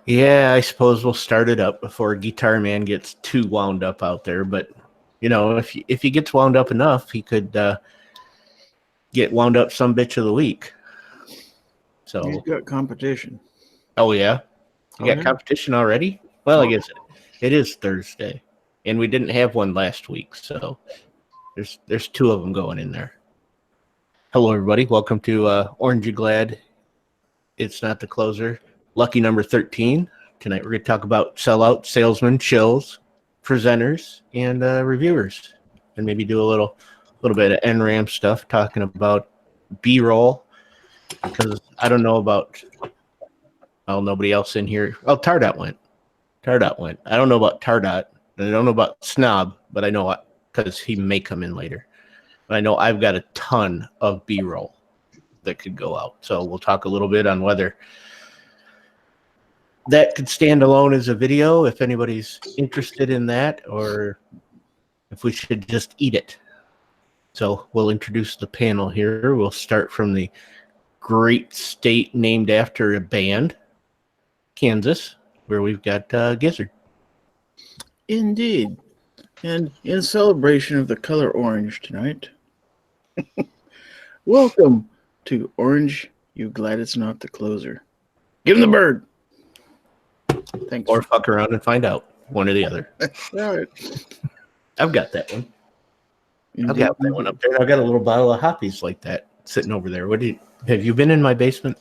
Yeah, I suppose we'll start it up before Guitar Man gets too wound up out there. But if he gets wound up enough, he could get wound up some bitch of the week. So He's got competition. Oh yeah, you got competition already? Well, I guess it is Thursday, and we didn't have one last week, so there's two of them going in there. Hello, everybody. Welcome to Orange You Glad. It's not the closer. Lucky number 13. Tonight we're going to talk about Sellouts, Salesmen, Shills, presenters, and reviewers, and maybe do a little bit of NRAAM stuff, talking about B-roll, because I don't know about. Well, nobody else in here. Oh, Tardot went. I don't know about Tardot, and I don't know about Snob, but I know because he may come in later. But I know I've got a ton of B-roll that could go out. So we'll talk a little bit on whether that could stand alone as a video, if anybody's interested in that, or if we should just eat it. So we'll introduce the panel here. We'll start from the great state named after a band, Kansas, where we've got Gizzard. Indeed. And in celebration of the color orange tonight, welcome to Orange You Glad It's Not the Closer. Give him the bird. Thanks. Or fuck around and find out. One or the other. All right. I've got that one. Indeed. I've got that one up there. I've got a little bottle of hoppies like that sitting over there. Have you been in my basement?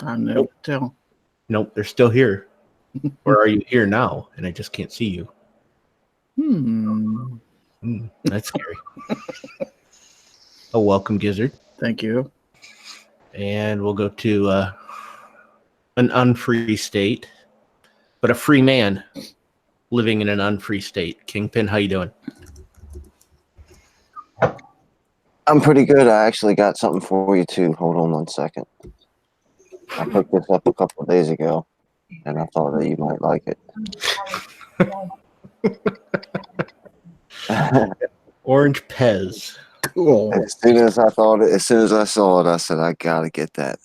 I never tell. Nope, they're still here. Or are you here now? And I just can't see you. That's scary. Oh, welcome, Gizzard. Thank you. And we'll go to an unfree state, but a free man living in an unfree state. Kingpin, how you doing? I'm pretty good. I actually got something for you too. Hold on 1 second. I picked this up a couple of days ago, and I thought that you might like it. Orange Pez. Cool. As soon as I saw it, I said, I gotta get that.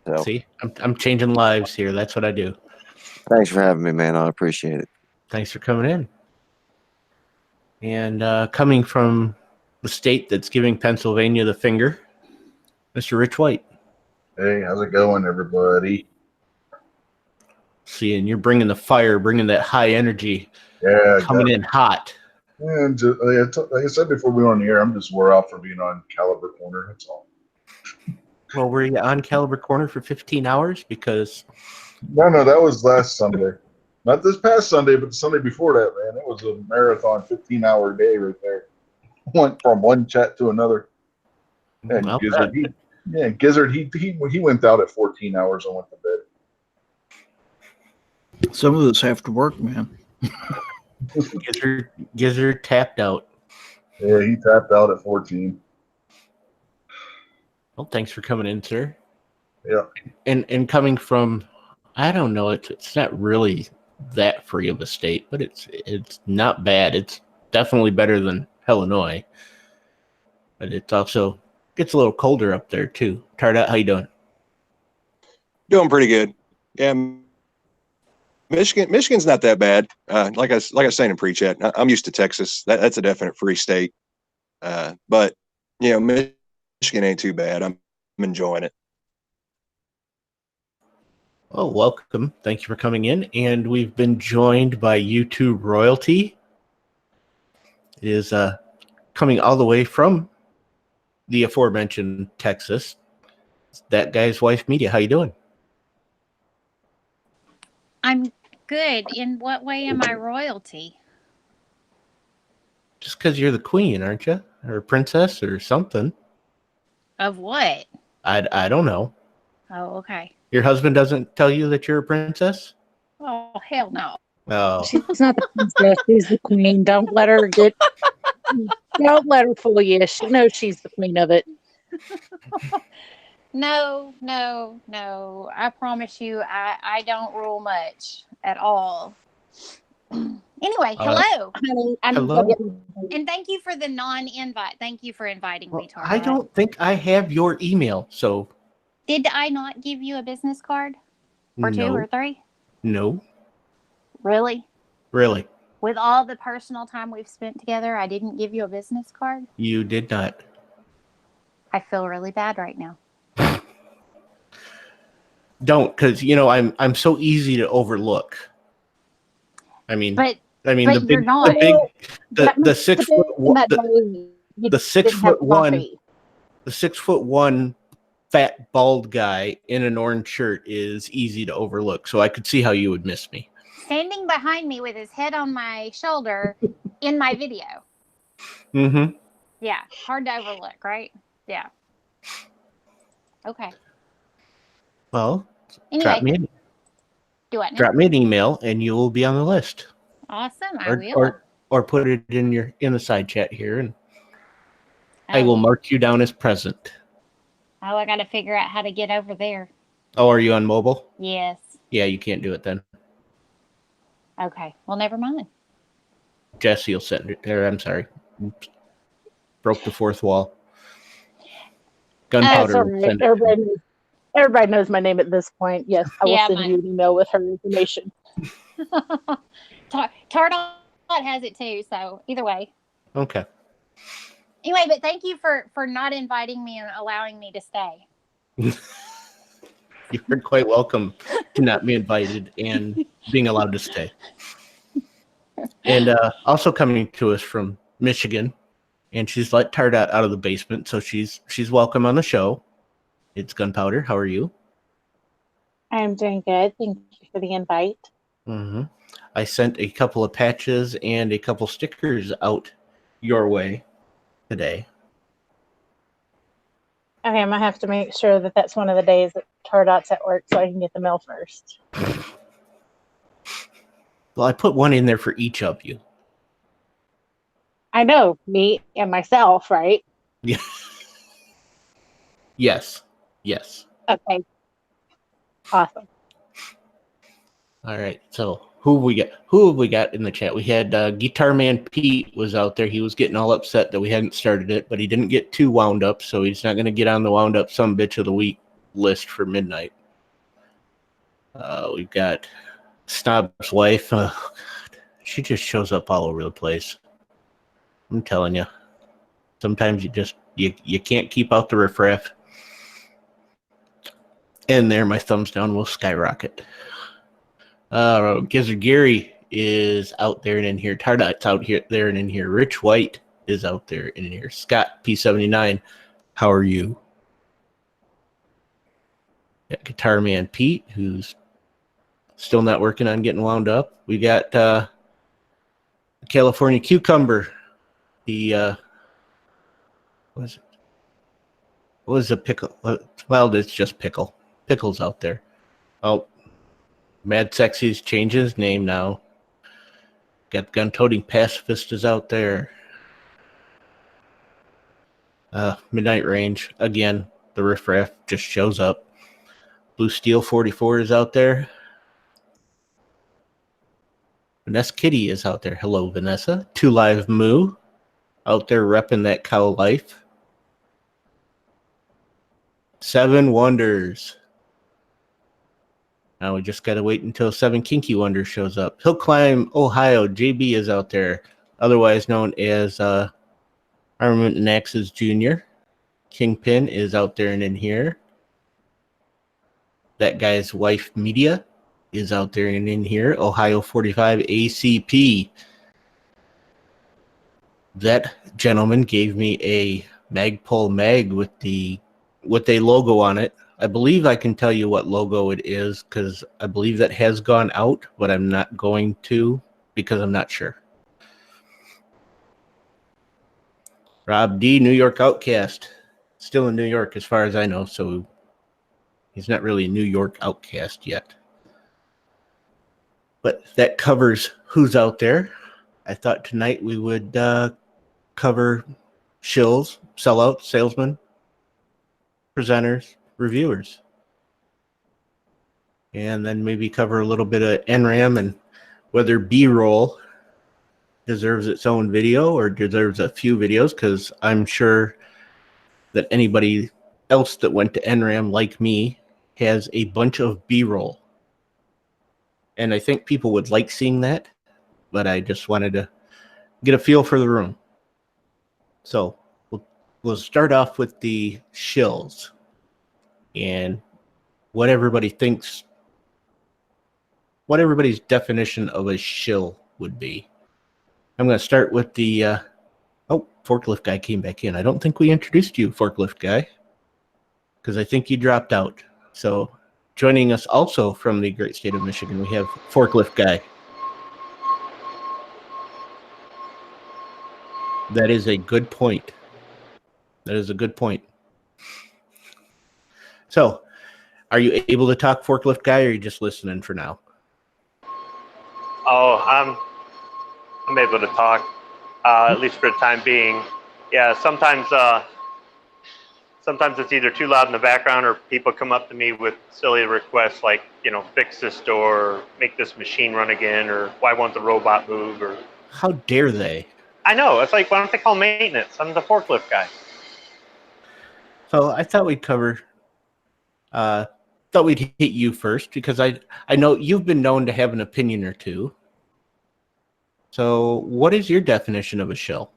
So, see, I'm changing lives here. That's what I do. Thanks for having me, man. I appreciate it. Thanks for coming in. And coming from the state that's giving Pennsylvania the finger, Mr. Rich White. Hey, how's it going, everybody? See, and you're bringing the fire, bringing that high energy, coming in hot. And just, like I said before we were on the air, I'm just wore out for being on Caliber Corner. That's all. Well, were you on Caliber Corner for 15 hours? Because no, that was last Sunday. Not this past Sunday, but the Sunday before that, man. It was a marathon 15-hour day right there. Went from one chat to another. And Gizzard, he went out at 14 hours and went to bed. Some of us have to work, man. Gizzard tapped out. Yeah, he tapped out at 14. Well, thanks for coming in, sir. Yeah. And coming from, I don't know, it's not really that free of a state, but it's not bad. It's definitely better than Illinois. But it also gets a little colder up there too. Tardot, how you doing? Doing pretty good. Yeah. Michigan's not that bad. Like I was saying in pre-chat, I'm used to Texas. That's a definite free state. But Michigan ain't too bad. I'm enjoying it. Oh, welcome. Thank you for coming in. And we've been joined by YouTube royalty. It is coming all the way from the aforementioned Texas. That Guy's Wife Media. How you doing? I'm good. In what way am I royalty? Just because you're the queen, aren't you? Or a princess or something. Of what? I don't know. Oh, okay. Your husband doesn't tell you that you're a princess? Oh, hell no. Oh. She's not the princess. She's the queen. Don't let her fool you. She knows she's the queen of it. No. I promise you, I don't rule much at all. Anyway, hello. Hello. And thank you for the non-invite. Thank you for inviting me, Tara. I don't think I have your email, so. Did I not give you a business card? Or 2 No. or 3? No. Really? Really? With all the personal time we've spent together, I didn't give you a business card? You did not. I feel really bad right now. Don't, because I'm so easy to overlook. I mean, But the you're big, not. the 6 foot the 6 foot one, the 6'1" fat bald guy in an orange shirt is easy to overlook. So I could see how you would miss me. Standing behind me with his head on my shoulder in my video. Mm-hmm. Yeah, hard to overlook, right? Yeah. Okay. Well, Anyway, drop me an email and you will be on the list. Awesome, I will. Or put it in the side chat here, and I will mark you down as present. Oh, I got to figure out how to get over there. Oh, are you on mobile? Yes. Yeah, you can't do it then. Okay. Well, never mind. Jesse will send it there. I'm sorry. Oops. Broke the fourth wall. Gunpowder. Right. Everybody knows my name at this point. Yes, I will send you an email with her information. Tardot has it too, so either way. Okay. Anyway, but thank you for not inviting me and allowing me to stay. You're quite welcome to not be invited and being allowed to stay. And also coming to us from Michigan, and she's let Tardot out of the basement, so she's welcome on the show. It's Gunpowder. How are you? I'm doing good. Thank you for the invite. Mm-hmm. I sent a couple of patches and a couple stickers out your way today. Okay, I'm going to have to make sure that that's one of the days that Tardot's at work so I can get the mail first. Well, I put one in there for each of you. I know, me and myself, right? Yeah. Yes. Okay. Awesome. All right. So who have we got in the chat? We had Guitar Man Pete was out there. He was getting all upset that we hadn't started it, but he didn't get too wound up, so he's not going to get on the wound up some bitch of the week list for midnight. We've got Snob's wife. Oh, God. She just shows up all over the place. I'm telling you. Sometimes you can't keep out the riffraff. And there, my thumbs down will skyrocket. Gizzard Gary is out there and in here. Tardot's out here, there and in here. Rich White is out there and in here. Scott P79, how are you? Got Guitar Man Pete, who's still not working on getting wound up. We got California Cucumber. The what was a pickle? Well, it's just pickle. Pickle's out there. Oh, Mad Sexy's changed his name now. Got Gun-Toting Pacifist is out there. Midnight Range, again, the riffraff just shows up. Blue Steel 44 is out there. Vanessa Kitty is out there. Hello, Vanessa. 2 Live Moo out there repping that cow life. 7 Wonders. Now we just got to wait until 7 Kinky Wonders shows up. Hill Climb, Ohio. JB is out there, otherwise known as Armament and Axes Jr. Kingpin is out there and in here. That guy's wife, Media, is out there and in here. Ohio 45 ACP. That gentleman gave me a Magpul mag with a logo on it. I believe I can tell you what logo it is because I believe that has gone out, but I'm not going to because I'm not sure. Rob D, New York Outcast. Still in New York as far as I know, so he's not really a New York outcast yet. But that covers who's out there. I thought tonight we would cover Shills, Sellouts, Salesmen, presenters, reviewers. And then maybe cover a little bit of NRAAM and whether B-roll deserves its own video or deserves a few videos, because I'm sure that anybody else that went to NRAAM like me has a bunch of B-roll and I think people would like seeing that, but I just wanted to get a feel for the room. So we'll start off with the shills and what everybody thinks, what everybody's definition of a shill would be. I'm going to start with the, forklift guy came back in. I don't think we introduced you, forklift guy, because I think you dropped out. So joining us also from the great state of Michigan, we have forklift guy. That is a good point. That is a good point. So, are you able to talk, forklift guy, or are you just listening for now? Oh, I'm able to talk, at least for the time being. Yeah, sometimes it's either too loud in the background, or people come up to me with silly requests like, you know, fix this door, make this machine run again, or why won't the robot move? Or how dare they? I know, it's like, why don't they call maintenance? I'm the forklift guy. So I thought we'd cover. Thought we'd hit you first because I know you've been known to have an opinion or two. So, what is your definition of a shill?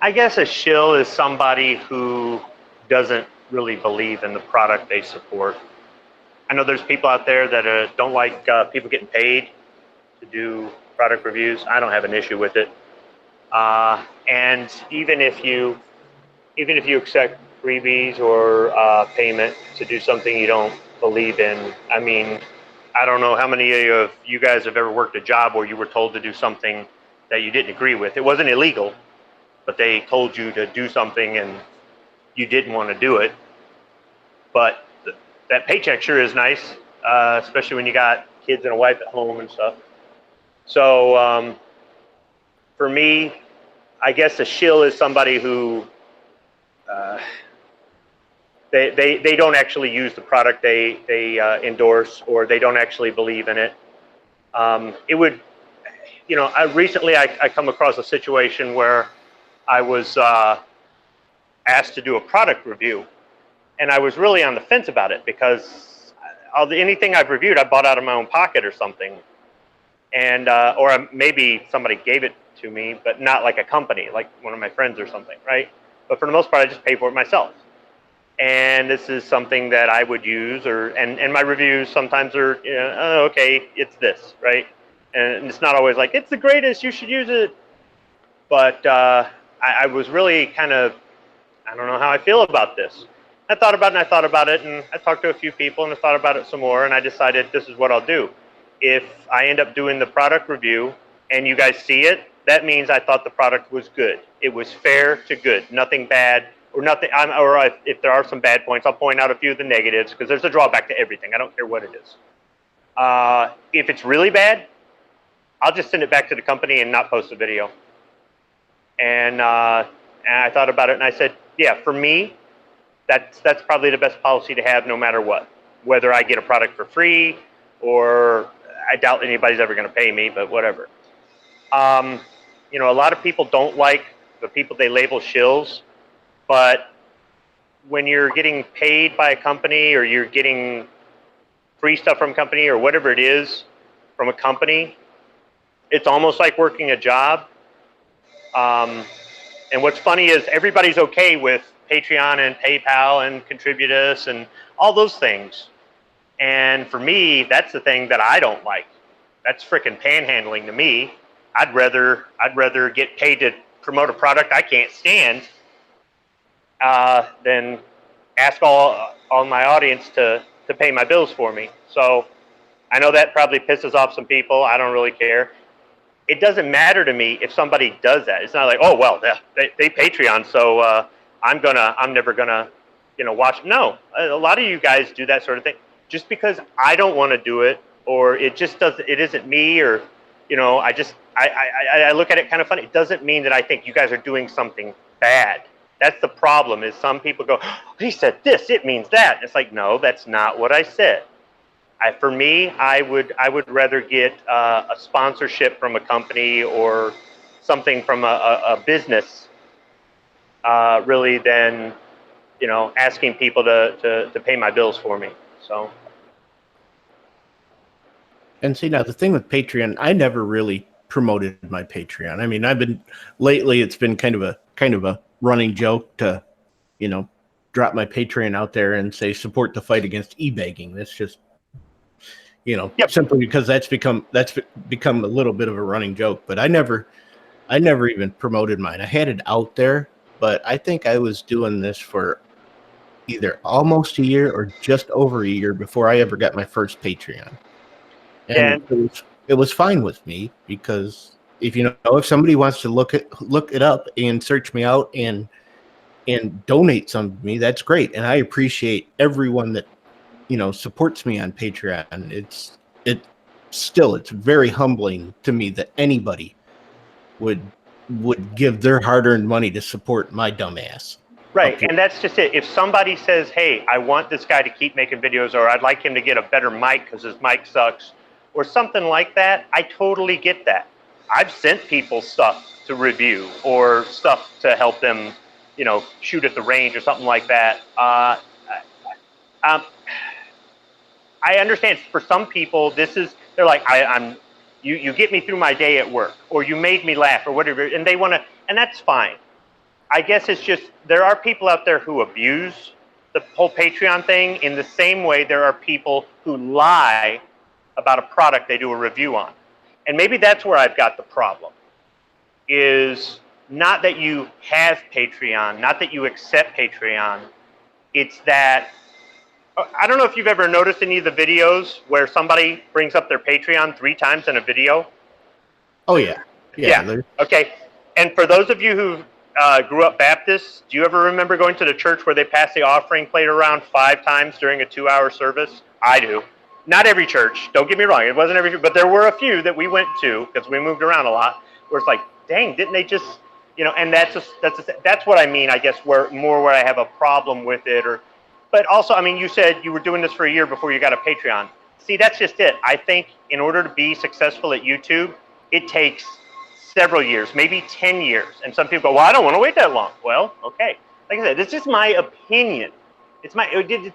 I guess a shill is somebody who doesn't really believe in the product they support. I know there's people out there that don't like people getting paid to do product reviews. I don't have an issue with it. And even if you accept freebies or payment to do something you don't believe in, I mean, I don't know how many of you guys have ever worked a job where you were told to do something that you didn't agree with. It wasn't illegal, but they told you to do something and you didn't want to do it. But that paycheck sure is nice, especially when you got kids and a wife at home and stuff. So for me, I guess a shill is somebody who they don't actually use the product they endorse, or they don't actually believe in it. It would, you know, recently I come across a situation where I was asked to do a product review, and I was really on the fence about it because anything I've reviewed, I bought out of my own pocket or something, and or maybe somebody gave it to me, but not like a company, like one of my friends or something, right? But for the most part, I just pay for it myself. And this is something that I would use, and my reviews sometimes are, you know, oh, okay, it's this, right? And it's not always like, it's the greatest, you should use it. But I was really kind of, I don't know how I feel about this. I thought about it, and I thought about it, and I talked to a few people, and I thought about it some more, and I decided this is what I'll do. If I end up doing the product review and you guys see it, that means I thought the product was good. It was fair to good, nothing bad, or nothing. Or if there are some bad points, I'll point out a few of the negatives, because there's a drawback to everything. I don't care what it is. If it's really bad, I'll just send it back to the company and not post a video. And I thought about it, and I said, yeah, for me, that's probably the best policy to have, no matter what. Whether I get a product for free, or I doubt anybody's ever going to pay me, but whatever. You know, a lot of people don't like the people they label shills, but when you're getting paid by a company, or you're getting free stuff from a company, or whatever it is from a company, it's almost like working a job. And what's funny is everybody's okay with Patreon and PayPal and Contributus and all those things. And for me, that's the thing that I don't like. That's freaking panhandling to me. I'd rather get paid to promote a product I can't stand than ask all my audience to pay my bills for me. So I know that probably pisses off some people. I don't really care. It doesn't matter to me if somebody does that. It's not like, oh, well, they Patreon, so I'm never gonna, you know, watch. No, a lot of you guys do that sort of thing. Just because I don't want to do it, or it isn't me, or, you know, I look at it kind of funny. It doesn't mean that I think you guys are doing something bad. That's the problem, is some people go, oh, he said this, it means that. And it's like, no, that's not what I said. For me, I would rather get a sponsorship from a company or something from a business, really, than, you know, asking people to pay my bills for me. So And see, now the thing with Patreon, I never really promoted my Patreon. I mean, lately it's been kind of a running joke to, drop my Patreon out there and say support the fight against e-begging. That's just, simply because that's become a little bit of a running joke. But I never even promoted mine. I had it out there, but I think I was doing this for either almost a year or just over a year before I ever got my first Patreon. And it was fine with me, because if somebody wants to look it up and search me out and donate some to me, that's great. And I appreciate everyone that, supports me on Patreon. It's very humbling to me that anybody would give their hard-earned money to support my dumb ass. Right, and that's just it. If somebody says, hey, I want this guy to keep making videos, or I'd like him to get a better mic because his mic sucks, or something like that, I totally get that. I've sent people stuff to review or stuff to help them, shoot at the range or something like that. I understand for some people, they're like, you get me through my day at work, or you made me laugh, or whatever, and they want to, and that's fine. I guess it's just, there are people out there who abuse the whole Patreon thing in the same way there are people who lie about a product they do a review on. And maybe that's where I've got the problem, is not that you have Patreon, not that you accept Patreon. It's that, I don't know if you've ever noticed any of the videos where somebody brings up their Patreon 3 times in a video. Oh, yeah. Yeah. Okay. And for those of you who grew up Baptist, do you ever remember going to the church where they passed the offering plate around 5 times during a 2-hour service? I do. Not every church, don't get me wrong, it wasn't every, but there were a few that we went to, because we moved around a lot, where it's like, dang, didn't they just, and that's what I mean, I guess, where I have a problem with it. But also, I mean, you said you were doing this for a year before you got a Patreon. See, that's just it. I think in order to be successful at YouTube, it takes several years, maybe 10 years. And some people go, well, I don't want to wait that long. Well, okay. Like I said, it's just my opinion. It's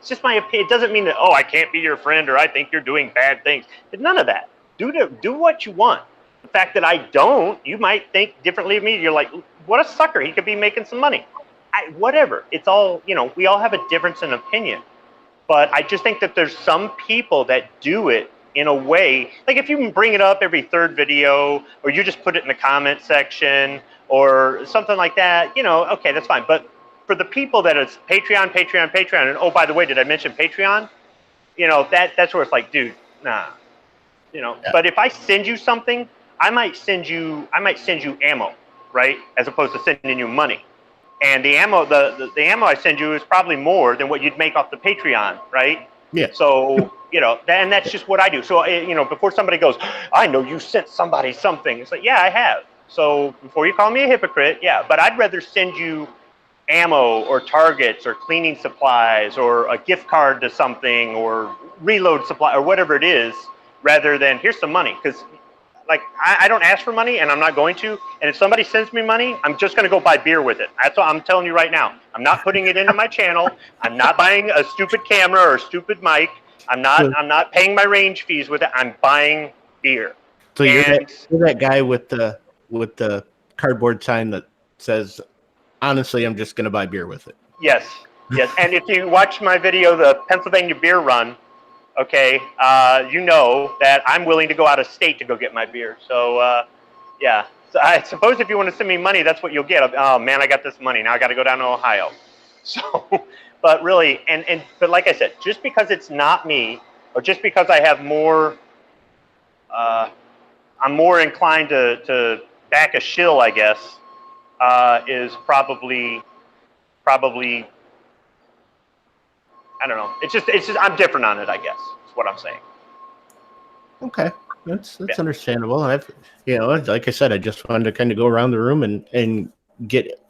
just my opinion. It doesn't mean that, I can't be your friend, or I think you're doing bad things. None of that. Do what you want. The fact that I don't, you might think differently of me. You're like, what a sucker. He could be making some money. Whatever. It's all, we all have a difference in opinion. But I just think that there's some people that do it in a way, like if you bring it up every 3rd video, or you just put it in the comment section or something like that, okay, that's fine. But for the people that it's Patreon, and oh, by the way, did I mention Patreon? That's where it's like, dude, nah. Yeah. But if I send you something, I might send you ammo, right? As opposed to sending you money. And the ammo, the ammo I send you is probably more than what you'd make off the Patreon, right? Yeah. So, and that's just what I do. So, before somebody goes, I know you sent somebody something. It's like, yeah, I have. So before you call me a hypocrite, yeah. But I'd rather send you ammo or targets or cleaning supplies or a gift card to something or reload supply or whatever it is, rather than here's some money. Because like I don't ask for money, and I'm not going to. And if somebody sends me money, I'm just going to go buy beer with it. That's what I'm telling you right now. I'm not putting it into my channel. I'm not buying a stupid camera or a stupid mic. I'm not paying my range fees with it. I'm buying beer. So you're that guy with the cardboard sign that says, honestly, I'm just going to buy beer with it. Yes. And if you watch my video, the Pennsylvania Beer Run, okay, you know that I'm willing to go out of state to go get my beer. So, yeah. So I suppose if you want to send me money, that's what you'll get. Oh, man, I got this money. Now I got to go down to Ohio. So, but really, but like I said, just because it's not me, or just because I have more, I'm more inclined to back a shill, I guess, is probably, I don't know. It's just I'm different on it, I guess. Is what I'm saying. Okay, that's understandable. I've like I said, I just wanted to kind of go around the room and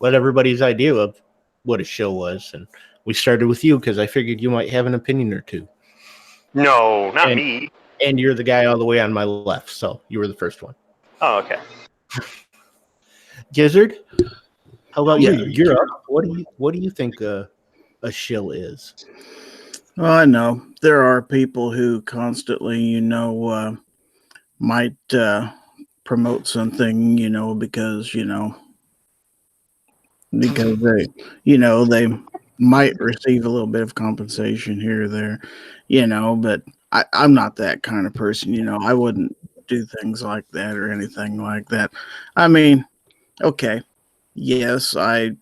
let everybody's idea of what a shill was, and we started with you because I figured you might have an opinion or two. No, not me. And you're the guy all the way on my left, so you were the first one. Oh, okay. Gizzard, how about you? You're up. What do you think a shill is? Well, I know there are people who constantly, might promote something, because they might receive a little bit of compensation here or there, but I'm not that kind of person. I wouldn't do things like that or anything like that. I mean, okay, yes, I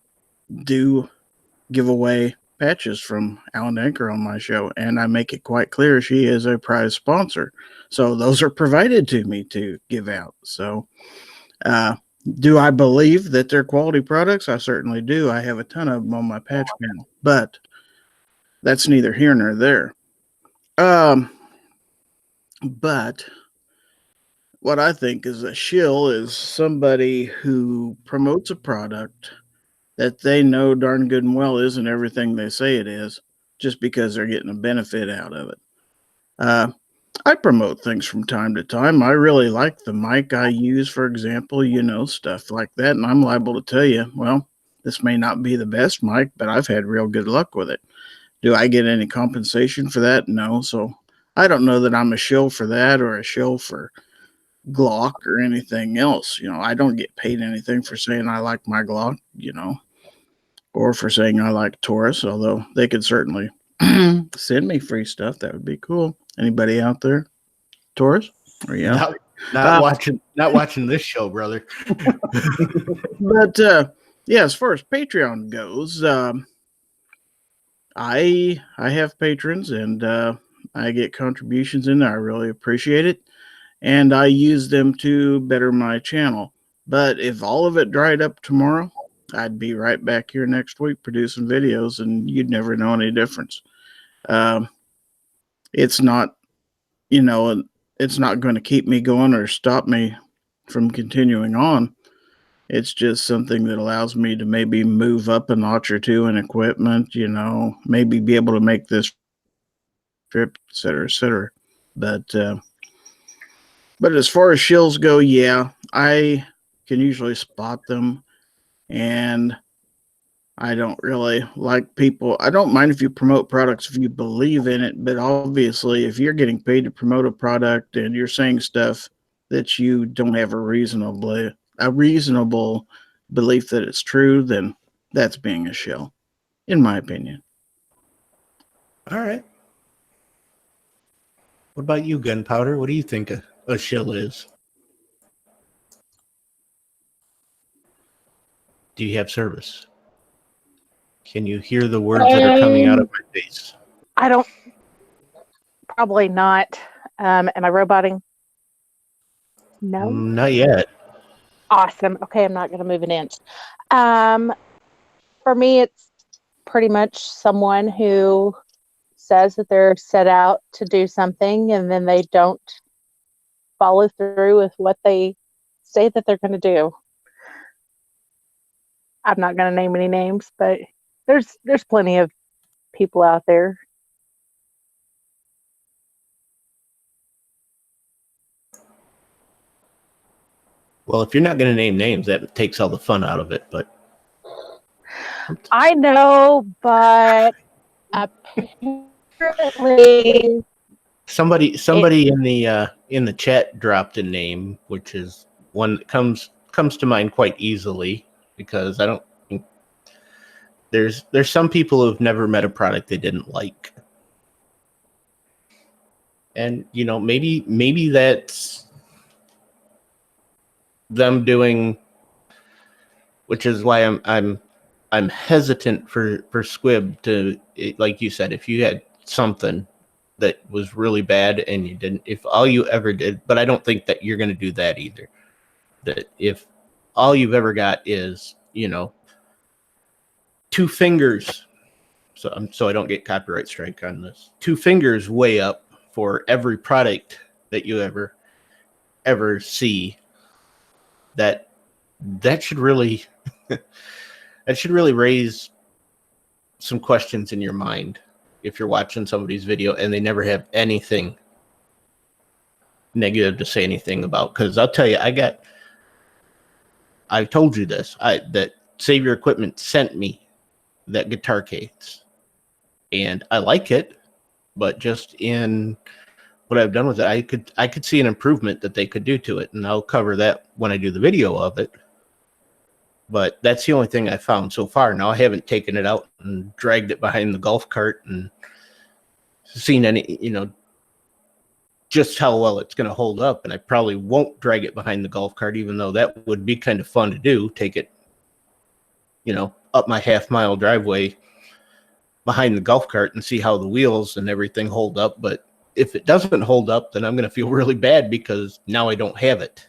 do give away patches from Alan Anchor on my show, and I make it quite clear she is a prize sponsor. So those are provided to me to give out. So, do I believe that they're quality products? I certainly do. I have a ton of them on my patch panel, but that's neither here nor there. But what I think is a shill is somebody who promotes a product that they know darn good and well isn't everything they say it is, just because they're getting a benefit out of it. I promote things from time to time. I really like the mic I use, for example, stuff like that. And I'm liable to tell you, well, this may not be the best mic, but I've had real good luck with it. Do I get any compensation for that? No. So I don't know that I'm a shill for that or a shill for Glock or anything else. I don't get paid anything for saying I like my Glock, or for saying I like Taurus, although they could certainly send me free stuff. That would be cool. Anybody out there? Taurus? Or yeah. Not watching this show, brother. But yeah, as far as Patreon goes, I have patrons and I get contributions in there. I really appreciate it. And I use them to better my channel. But if all of it dried up tomorrow, I'd be right back here next week producing videos, and you'd never know any difference. It's not, it's not going to keep me going or stop me from continuing on. It's just something that allows me to maybe move up a notch or two in equipment, maybe be able to make this trip, et cetera, et cetera. But as far as shills go, yeah, I can usually spot them, and I don't really like people. I don't mind if you promote products if you believe in it, but obviously if you're getting paid to promote a product and you're saying stuff that you don't have a reasonable belief that it's true, then that's being a shill, in my opinion. All right. What about you, Gunpowder? What do you think a shill is? Do you have service? Can you hear the words that are coming out of my face? I don't. Probably not. Am I roboting? No. Not yet. Awesome. Okay, I'm not going to move an inch. For me, it's pretty much someone who says that they're set out to do something and then they don't follow through with what they say that they're going to do. I'm not going to name any names, but there's plenty of people out there. Well, if you're not going to name names, that takes all the fun out of it. But I know, but apparently somebody in the chat dropped a name, which is one that comes to mind quite easily, because I don't think there's some people who've never met a product they didn't like, and maybe that's them doing, which is why I'm hesitant for Squib to, like you said, if you had something that was really bad and you didn't, if all you ever did, but I don't think that you're going to do that either. That if all you've ever got is, 2 fingers, so I don't get copyright strike on this, 2 fingers way up for every product that you ever see, that should really raise some questions in your mind if you're watching somebody's video and they never have anything negative to say anything about. Because I'll tell you, I told you this, that Save Your Equipment sent me that guitar case, and I like it, but just in what I've done with it, I could see an improvement that they could do to it, and I'll cover that when I do the video of it. But that's the only thing I found so far. Now, I haven't taken it out and dragged it behind the golf cart and seen any, just how well it's going to hold up. And I probably won't drag it behind the golf cart, even though that would be kind of fun to do. Take it, up my half-mile driveway behind the golf cart and see how the wheels and everything hold up. But if it doesn't hold up, then I'm going to feel really bad because now I don't have it.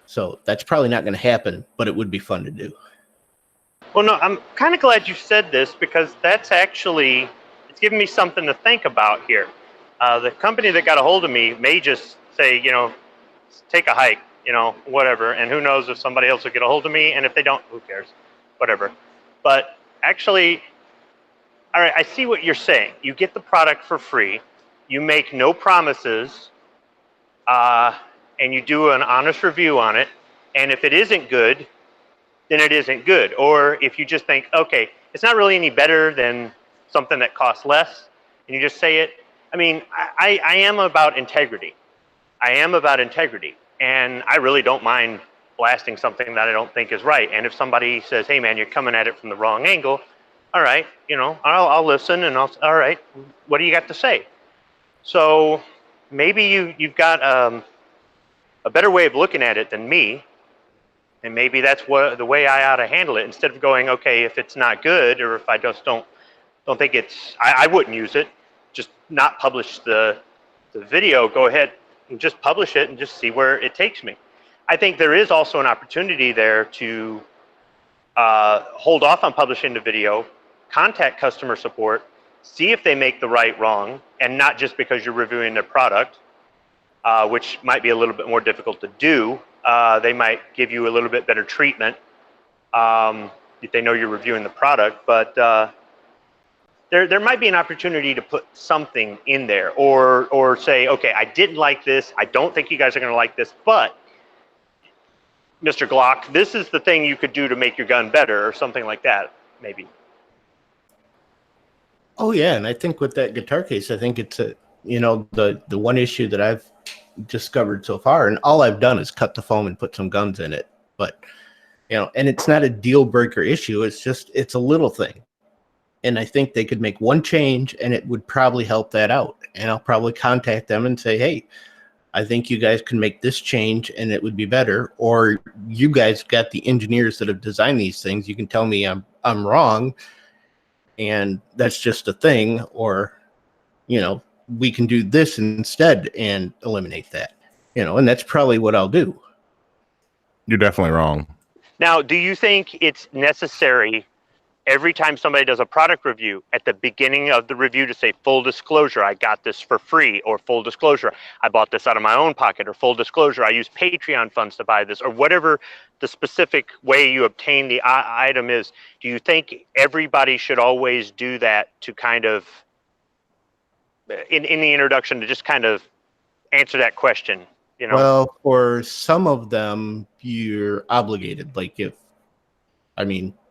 So that's probably not going to happen, but it would be fun to do. Well, no, I'm kind of glad you said this because that's actually, it's giving me something to think about here. The company that got a hold of me may just say, take a hike, whatever. And who knows if somebody else will get a hold of me. And if they don't, who cares? Whatever. But actually, all right, I see what you're saying. You get the product for free. You make no promises. And you do an honest review on it. And if it isn't good, then it isn't good. Or if you just think, okay, it's not really any better than something that costs less, and you just say it. I mean, I am about integrity. And I really don't mind blasting something that I don't think is right. And if somebody says, hey man, you're coming at it from the wrong angle, all right, I'll listen and all right, what do you got to say? So maybe you've got a better way of looking at it than me, and maybe that's the way I ought to handle it. Instead of going, okay, if it's not good, or if I just don't think it's, I wouldn't use it. Just not publish the video. Go ahead and just publish it and just see where it takes me. I think there is also an opportunity there to hold off on publishing the video, contact customer support, see if they make the right wrong, and not just because you're reviewing their product. Which might be a little bit more difficult to do. They might give you a little bit better treatment if they know you're reviewing the product. But there might be an opportunity to put something in there, or say, okay, I didn't like this. I don't think you guys are going to like this, but Mr. Glock, this is the thing you could do to make your gun better, or something like that, maybe. Oh yeah, and I think with that guitar case, I think it's the one issue that I've discovered so far, and all I've done is cut the foam and put some guns in it, but and it's not a deal breaker issue. It's a little thing, and I think they could make one change and it would probably help that out. And I'll probably contact them and say, hey, I think you guys can make this change and it would be better, or you guys got the engineers that have designed these things, you can tell me I'm wrong and that's just a thing, or we can do this instead and eliminate that, and that's probably what I'll do. You're definitely wrong. Now, do you think it's necessary every time somebody does a product review at the beginning of the review to say, full disclosure, I got this for free, or full disclosure, I bought this out of my own pocket, or full disclosure, I used Patreon funds to buy this, or whatever the specific way you obtain the item is? Do you think everybody should always do that to kind of, in the introduction, to just kind of answer that question? Well, for some of them, you're obligated. Like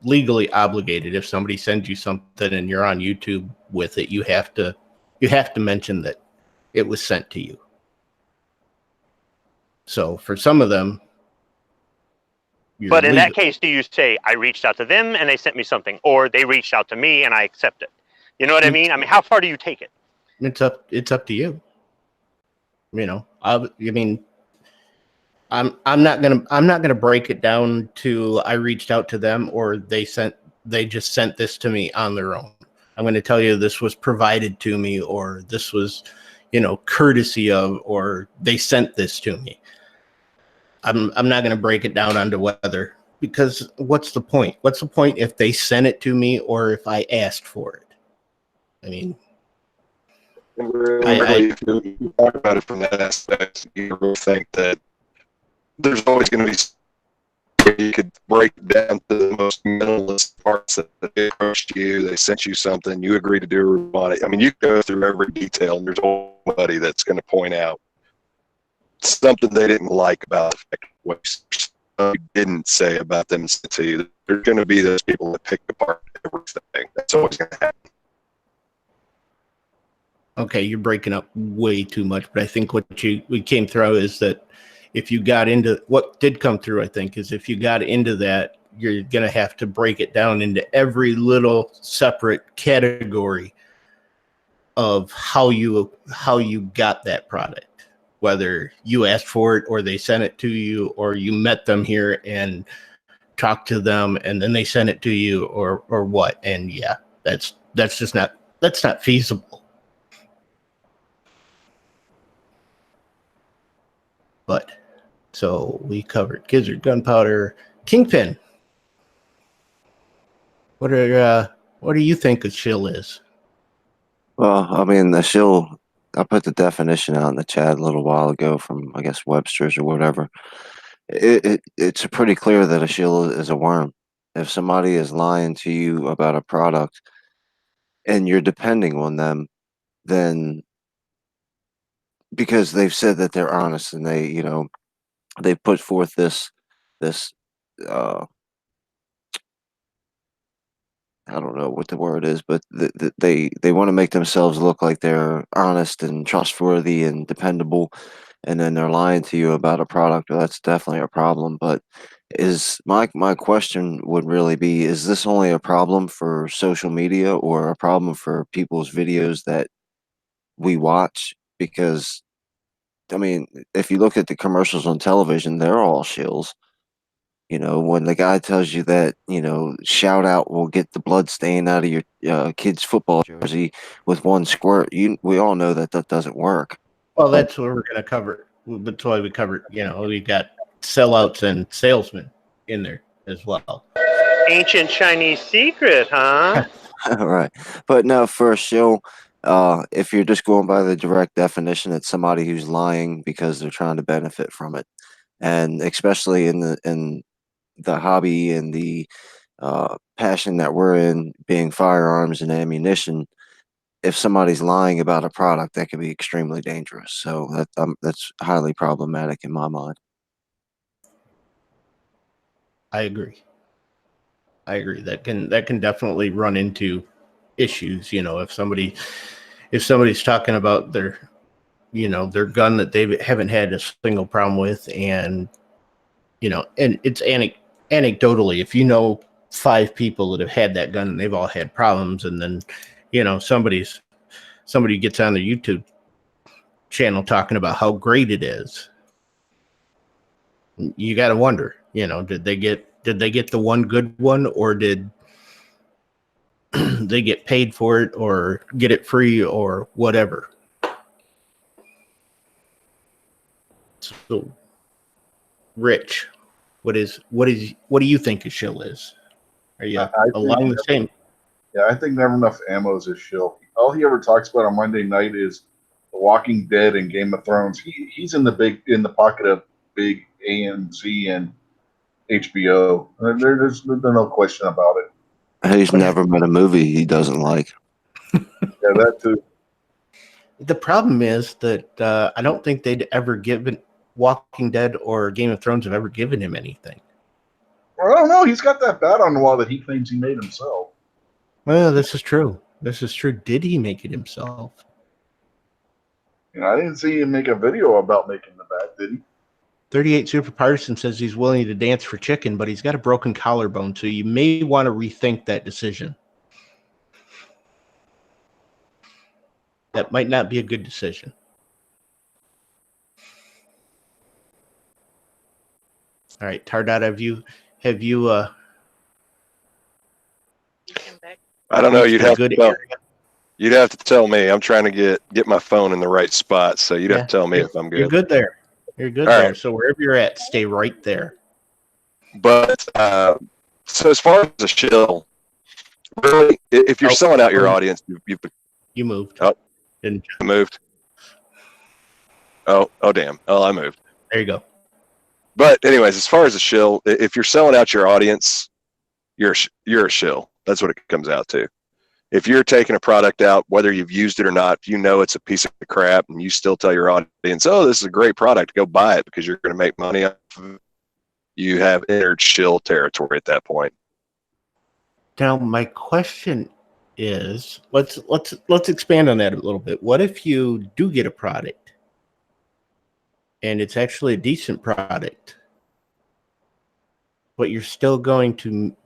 legally obligated. If somebody sends you something and you're on YouTube with it, you have to mention that it was sent to you. So for some of them, but in that case, do you say, I reached out to them and they sent me something, or they reached out to me and I accept it? You know what I mean? How far do you take it? It's up to you. I'm not gonna break it down to I reached out to them or they just sent this to me on their own. I'm going to tell you this was provided to me, or this was, courtesy of, or they sent this to me. I'm not going to break it down onto whether, because what's the point? What's the point if they sent it to me or if I asked for it? If you talk about it from that aspect, you really think that there's always going to be, you could break it down to the most minimalist parts that they approached you, they sent you something, you agree to do on it. You go through every detail and there's nobody that's going to point out something they didn't like about what you didn't say about them to you. There's going to be those people that pick apart everything. That's always going to happen. Okay, you're breaking up way too much, but I think what we came through is that if you got into what did come through, I think, is if you got into that, you're going to have to break it down into every little separate category of how you got that product, whether you asked for it or they sent it to you, or you met them here and talked to them and then they sent it to you, or what. And yeah, that's just not feasible. But so we covered gizzard, gunpowder, kingpin. What do you think a shill is? Well, I mean, the shill, I put the definition out in the chat a little while ago from, I guess, Webster's or whatever. It's pretty clear that a shill is a worm. If somebody is lying to you about a product and you're depending on them, then because they've said that they're honest and they put forth this uh I don't know what the word is, but they want to make themselves look like they're honest and trustworthy and dependable, and then they're lying to you about a product. Well, that's definitely a problem. But is my question would really be: is this only a problem for social media or a problem for people's videos that we watch? Because I mean, if you look at the commercials on television, they're all shills. When the guy tells you that, shout out will get the blood stain out of your kid's football jersey with one squirt, we all know that doesn't work. Well, that's what we're going to cover. That's why we covered, we got sellouts and salesmen in there as well. Ancient Chinese secret, huh? All right. But no, for a shill, if you're just going by the direct definition, it's somebody who's lying because they're trying to benefit from it. And especially in the hobby and the passion that we're in, being firearms and ammunition, if somebody's lying about a product, that can be extremely dangerous. So that's highly problematic in my mind. I agree. That can definitely run into issues. If somebody's talking about their gun that they haven't had a single problem with, and and it's anecdotally, if 5 people that have had that gun and they've all had problems, and then somebody gets on their YouTube channel talking about how great it is, you got to wonder, did they get the one good one, or did they get paid for it or get it free or whatever? So, Rich, what do you think a shill is? Are you along the same? Yeah, I think Never Enough Ammo is a shill. All he ever talks about on Monday night is The Walking Dead and Game of Thrones. He's in the pocket of big AMC and HBO. There's no question about it. He's never met a movie he doesn't like. Yeah, that too. The problem is that I don't think they'd ever given Walking Dead or Game of Thrones have ever given him anything. Well, I don't know. He's got that bat on the wall that he claims he made himself. Well, this is true. Did he make it himself? I didn't see him make a video about making the bat, did he? 38 Super Partisan says he's willing to dance for chicken, but he's got a broken collarbone, so you may want to rethink that decision. That might not be a good decision. All right, Tardot, have you I don't know. You'd have to tell me. I'm trying to get my phone in the right spot, so you'd have to tell me if I'm good. You're good there. You're good All there. right. So wherever you're at, stay right there. But so as far as a shill, really, if you're selling out your audience, you moved. Oh, didn't you? Moved. Oh, damn. Oh, I moved. There you go. But anyways, as far as a shill, if you're selling out your audience, you're a shill. That's what it comes out to. If you're taking a product out, whether you've used it or not, if it's a piece of crap and you still tell your audience, oh, this is a great product, go buy it because you're going to make money off of it, you have entered shill territory at that point. Now, my question is let's expand on that a little bit. What if you do get a product and it's actually a decent product, but you're still going to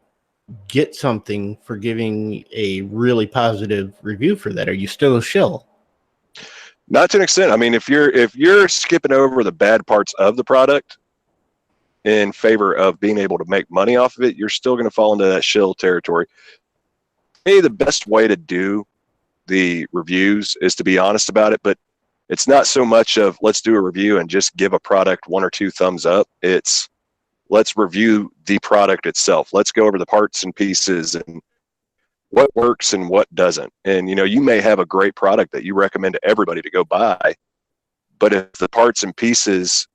get something for giving a really positive review for that? Are you still a shill? Not to an extent. I mean, if you're skipping over the bad parts of the product in favor of being able to make money off of it, you're still going to fall into that shill territory. Maybe the best way to do the reviews is to be honest about it, but it's not so much of let's do a review and just give a product 1 or 2 thumbs up. It's let's review the product itself. Let's go over the parts and pieces and what works and what doesn't. And, you may have a great product that you recommend to everybody to go buy, but if the parts and pieces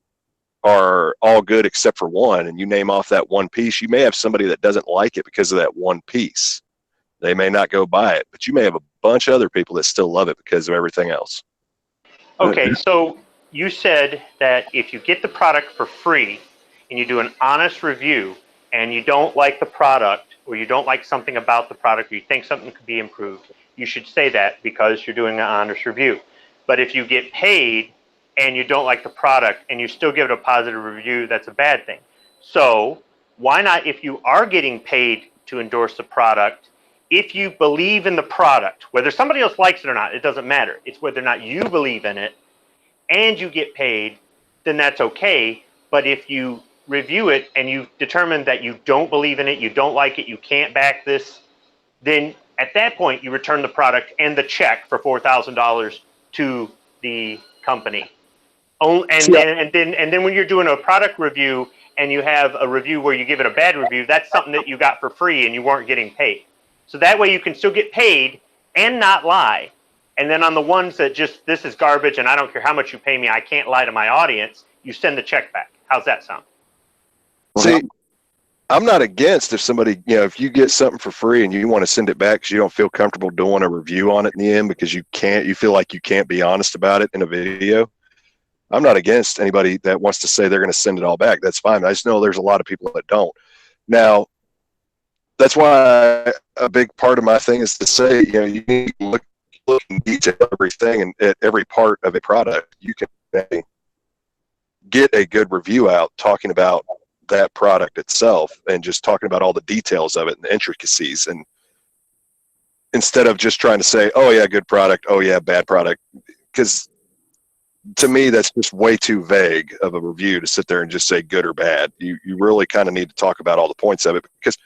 are all good except for one, and you name off that one piece, you may have somebody that doesn't like it because of that one piece. They may not go buy it, but you may have a bunch of other people that still love it because of everything else. Okay, so you said that if you get the product for free and you do an honest review and you don't like the product or you don't like something about the product or you think something could be improved, you should say that because you're doing an honest review. But if you get paid and you don't like the product and you still give it a positive review, that's a bad thing. So why not, if you are getting paid to endorse the product, if you believe in the product, whether somebody else likes it or not, it doesn't matter. It's whether or not you believe in it and you get paid, then that's okay. But if you review it and you determine that you don't believe in it, you don't like it, you can't back this, then at that point you return the product and the check for $4,000 to the company. And then when you're doing a product review and you have a review where you give it a bad review, that's something that you got for free and you weren't getting paid. So that way you can still get paid and not lie. And then on the ones that just, this is garbage and I don't care how much you pay me, I can't lie to my audience, you send the check back. How's that sound? See, I'm not against if somebody, if you get something for free and you want to send it back because you don't feel comfortable doing a review on it in the end because you feel like you can't be honest about it in a video. I'm not against anybody that wants to say they're going to send it all back. That's fine. I just know there's a lot of people that don't. Now, that's why a big part of my thing is to say, you need to look in detail at everything and at every part of a product. You can get a good review out talking about that product itself and just talking about all the details of it and the intricacies, and instead of just trying to say, oh yeah, good product, oh yeah, bad product, because to me that's just way too vague of a review to sit there and just say good or bad. You really kind of need to talk about all the points of it, because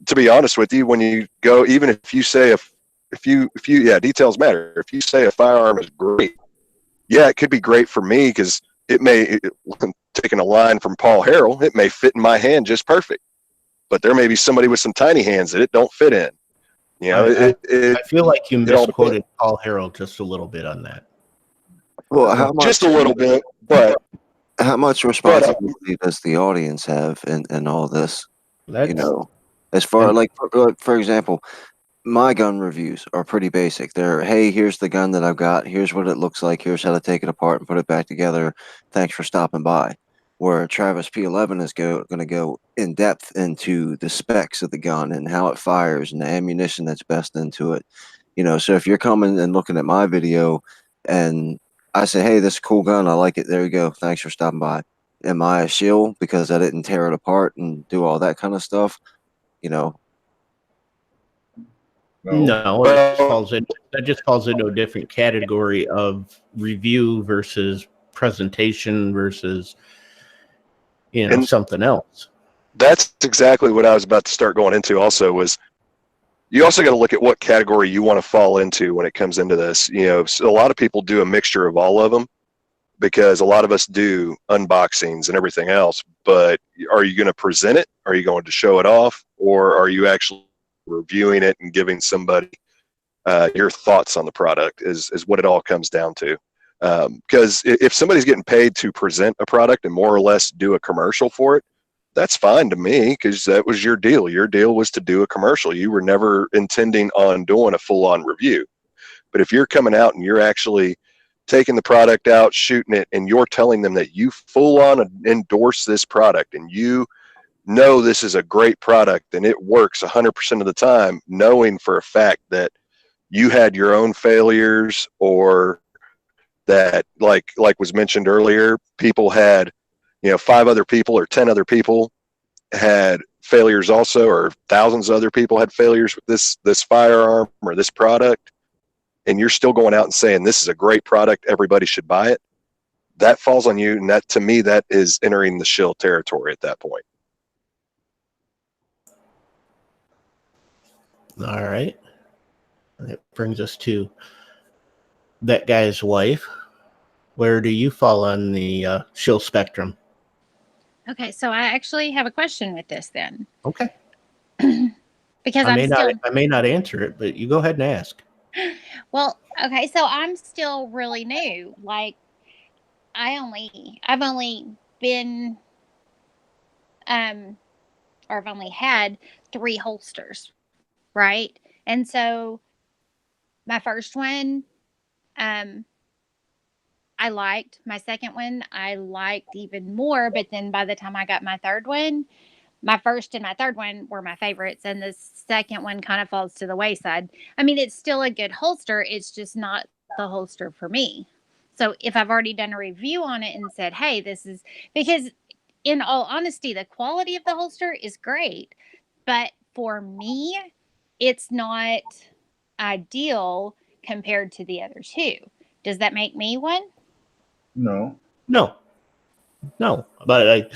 to be honest with you, when you go, even if you say details matter. If you say a firearm is great, yeah, it could be great for me because taking a line from Paul Harrell, it may fit in my hand just perfect, but there may be somebody with some tiny hands that it don't fit in. I feel like you misquoted Paul Harrell just a little bit on that. Well, just a little bit, but how much responsibility does the audience have in all this? As far for example, my gun reviews are pretty basic. They're, hey, here's the gun that I've got. Here's what it looks like. Here's how to take it apart and put it back together. Thanks for stopping by. Where Travis P11 is going to go in depth into the specs of the gun and how it fires and the ammunition that's best into it. So if you're coming and looking at my video and I say, hey, this is a cool gun, I like it, there you go, thanks for stopping by. Am I a shill because I didn't tear it apart and do all that kind of stuff? No, that just falls into a different category of review versus presentation versus something else. That's exactly what I was about to start going into. Also, was you also got to look at what category you want to fall into when it comes into this. So a lot of people do a mixture of all of them because a lot of us do unboxings and everything else. But are you going to present it? Are you going to show it off? Or are you actually reviewing it and giving somebody your thoughts on the product is what it all comes down to. Because if somebody's getting paid to present a product and more or less do a commercial for it, that's fine to me because that was your deal. Your deal was to do a commercial. You were never intending on doing a full-on review. But if you're coming out and you're actually taking the product out, shooting it, and you're telling them that you full-on endorse this product and you know this is a great product and it works 100% of the time, knowing for a fact that you had your own failures, or that like was mentioned earlier, people had, 5 other people or 10 other people had failures also, or thousands of other people had failures with this firearm or this product, and you're still going out and saying this is a great product, everybody should buy it, that falls on you. And that, to me, that is entering the shill territory at that point. All right. That brings us to that guy's wife. Where do you fall on the shill spectrum? Okay, so I actually have a question with this then. Okay. Because I may not answer it, but you go ahead and ask. Well, okay, so I'm still really new. Like, I've only been, or I've only had 3 holsters, right? And so my first one, I liked. My second one, I liked even more. But then by the time I got my third one, my first and my third one were my favorites. And the second one kind of falls to the wayside. I mean, it's still a good holster. It's just not the holster for me. So if I've already done a review on it and said, hey, this is, because in all honesty, the quality of the holster is great. But for me, it's not ideal compared to the other 2. Does that make me one? No. But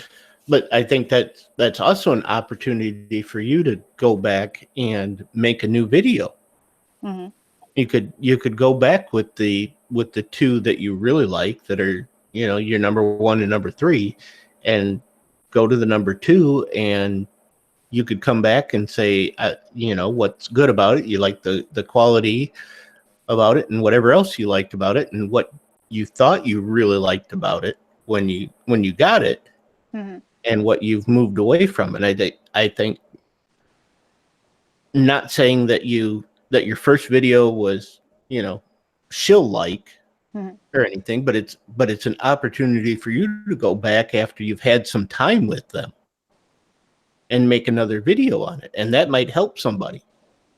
I think that's also an opportunity for you to go back and make a new video. Mm-hmm. You could go back with the 2 that you really like, that are, your number 1 and number 3, and go to the number 2, and you could come back and say, what's good about it. You like the quality about it, and whatever else you liked about it, and what you thought you really liked about it when you got it, mm-hmm. and what you've moved away from. And I think, not saying that your first video was, shill like, mm-hmm. or anything, but it's an opportunity for you to go back after you've had some time with them and make another video on it, and that might help somebody.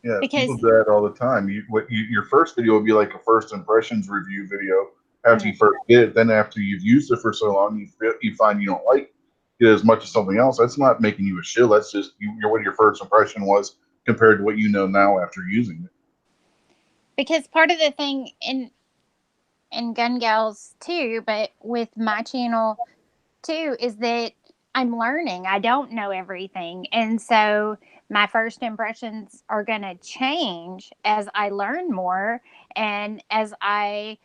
Yeah, Because people do that all the time. Your first video would be like a first impressions review video after you first get it. Then after you've used it for so long, you find you don't like it as much as something else. That's not making you a shill. That's just what your first impression was compared to what you know now after using it. Because part of the thing in Gun Gals too, but with my channel too, is that I'm learning. I don't know everything. And so my first impressions are going to change as I learn more and as I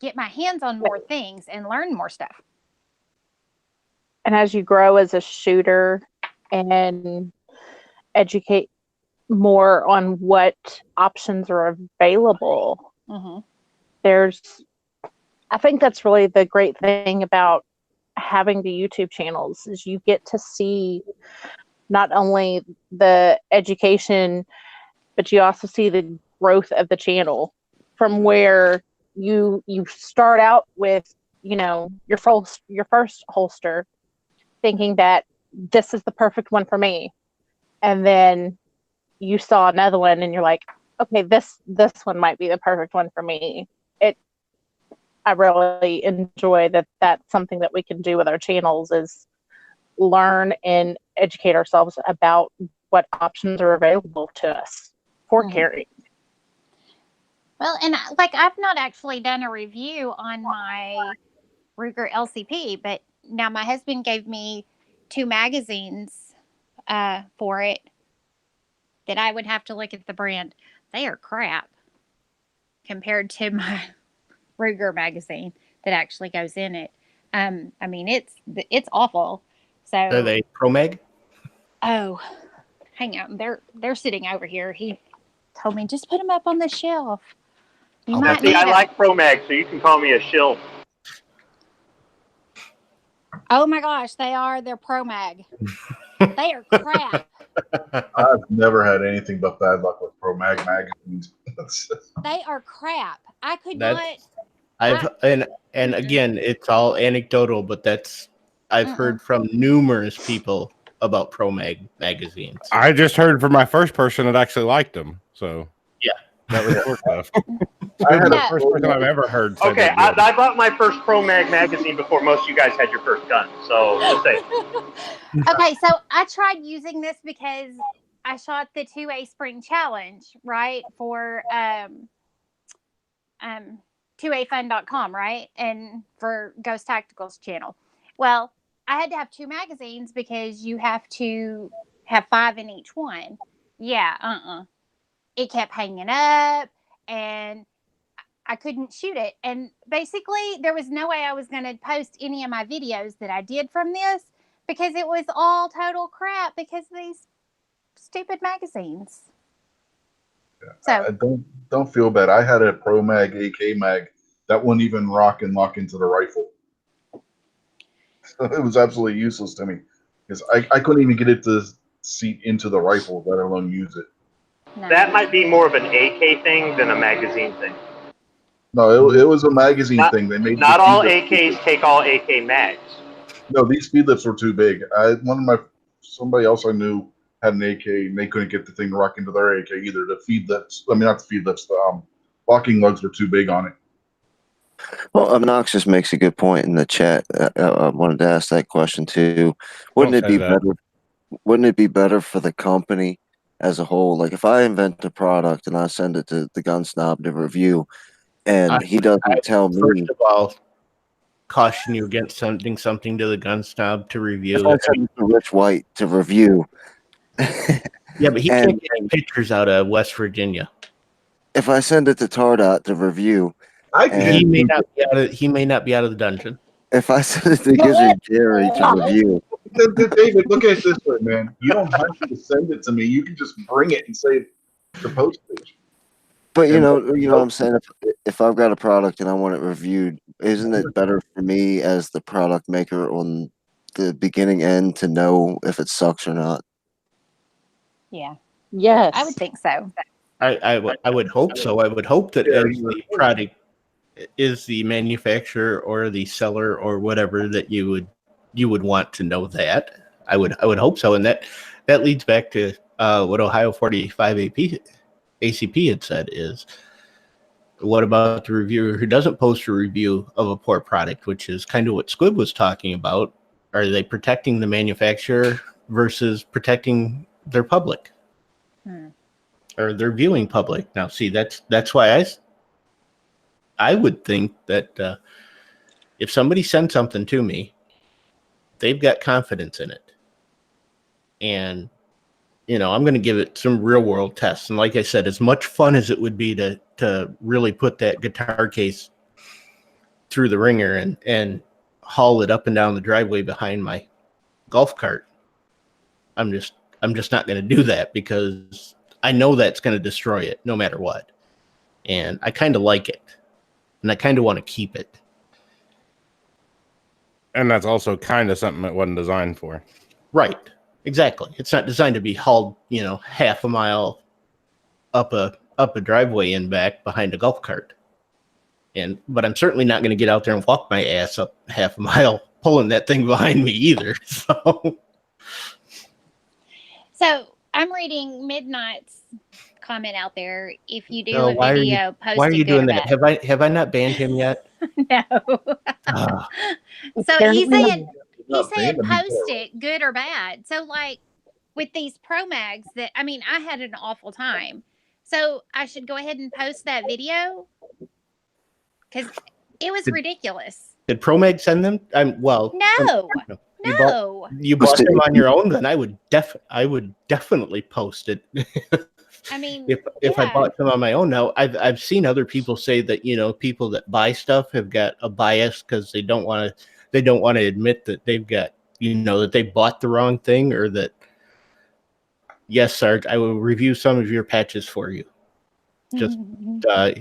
get my hands on more things and learn more stuff. And as you grow as a shooter and educate more on what options are available, mm-hmm. I think that's really the great thing about having the YouTube channels, is you get to see not only the education, but you also see the growth of the channel from where you start out with, your first holster, thinking that this is the perfect one for me. And then you saw another one and you're like, okay, this one might be the perfect one for me. I really enjoy that. That's something that we can do with our channels, is learn and educate ourselves about what options are available to us for carrying. Well, and I've not actually done a review on my Ruger LCP, but now my husband gave me 2 magazines for it that I would have to look at the brand. They are crap compared to my Ruger magazine that actually goes in it. I mean, it's awful. So are they Pro Mag? Oh, hang on. They're sitting over here. He told me just put them up on the shelf. You might See, need I them. like Pro Mag, so you can call me a shill. Oh my gosh, they're Pro Mag. They are crap. I've never had anything but bad luck with Pro Mag magazines. They are crap. I could That's, not. And again, it's all anecdotal, but I've heard from numerous people about Pro Mag magazines. I just heard from my first person that actually liked them. So Yeah. that was cool stuff. I had The a first person I've ever heard say Okay, that. I bought my first Pro Mag magazine before most of you guys had your first gun. So just say. Okay, so I tried using this because I shot the 2A Spring Challenge, right, for 2afun.com, right, and for Ghost Tactical's channel. Well, I had to have 2 magazines because you have to have 5 in each one. Yeah, it kept hanging up, and I couldn't shoot it. And basically, there was no way I was going to post any of my videos that I did from this because it was all total crap because of these stupid magazines. So I don't feel bad. I had a Pro Mag AK mag that wouldn't even lock into the rifle. So it was absolutely useless to me because I couldn't even get it to seat into the rifle, let alone use it. no. That might be more of an AK thing than a magazine thing. No, it was a magazine thing. They made Not the all feed lips- AKs take all AK mags. No, these feed lips were too big. Somebody else I knew had an AK and they couldn't get the thing to rock into their AK either. The feed lips, I mean not the feed lips, the locking lugs were too big on it. Well, Obnoxious makes a good point in the chat. I wanted to ask that question too. Wouldn't it be better? Wouldn't it be better for the company as a whole? Like if I invent a product and I send it to the gun snob to review, and he doesn't tell me. First of all, caution you against sending something to the gun snob to review. If I send it to Rich White to review. Yeah, but he can't get any pictures out of West Virginia. If I send it to Tardot to review, he may not be out of the dungeon. If I send it to Gizzard Jerry to review, David, look at it this way, man. You don't have to send it to me. You can just bring it and say the postage. but you know what I'm saying. If I've got a product and I want it reviewed, isn't it better for me as the product maker on the beginning end to know if it sucks or not? Yeah. Yes. I would think so. I would hope so. I would hope that as the product is the manufacturer or the seller or whatever that you would want to know that. I would hope so, and that leads back to what Ohio 45 ACP had said is, what about the reviewer who doesn't post a review of a poor product, which is kind of what Squib was talking about. Are they protecting the manufacturer versus protecting their public? Or their viewing public? Now, see, that's why I would think that if somebody sends something to me, they've got confidence in it. And, I'm going to give it some real world tests. And like I said, as much fun as it would be to really put that guitar case through the ringer and haul it up and down the driveway behind my golf cart, I'm just not going to do that because I know that's going to destroy it no matter what. And I kind of like it. And I kind of want to keep it. And that's also kind of something it wasn't designed for. Right. Exactly. It's not designed to be hauled, half a mile up a driveway and back behind a golf cart. But I'm certainly not going to get out there and walk my ass up half a mile pulling that thing behind me either. So I'm reading Midnight's comment out there. If you do a video, post why are it you good doing or that? bad. Have I not banned him yet? No. So he's saying post it good or bad. So like with these Pro Mags that I had an awful time. So I should go ahead and post that video because it was ridiculous. Did Pro Mag send them? No. You bought them on your own, then I would definitely post it. If I bought them on my own. Now I've seen other people say that people that buy stuff have got a bias because they don't want to admit that they've got that they bought the wrong thing, or that, yes, Sarge, I will review some of your patches for you. Just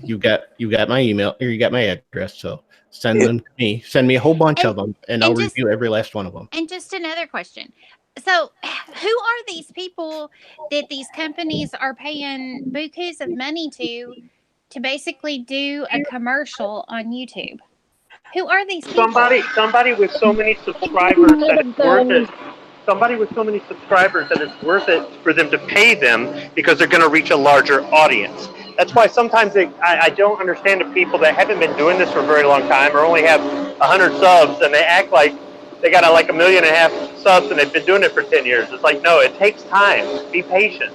you got my email, or you got my address, so send them to me. Send me a whole bunch of them, and I'll review every last one of them. And just another question. So who are these people that these companies are paying bukus of money to basically do a commercial on YouTube? Who are these people? Somebody with so many subscribers that it's worth it. somebody with so many subscribers that it's worth it for them to pay them because they're going to reach a larger audience. That's why sometimes I don't understand the people that haven't been doing this for a very long time or only have 100 subs and they act like they got like 1.5 million subs and they've been doing it for 10 years. It's like, no, it takes time. Be patient.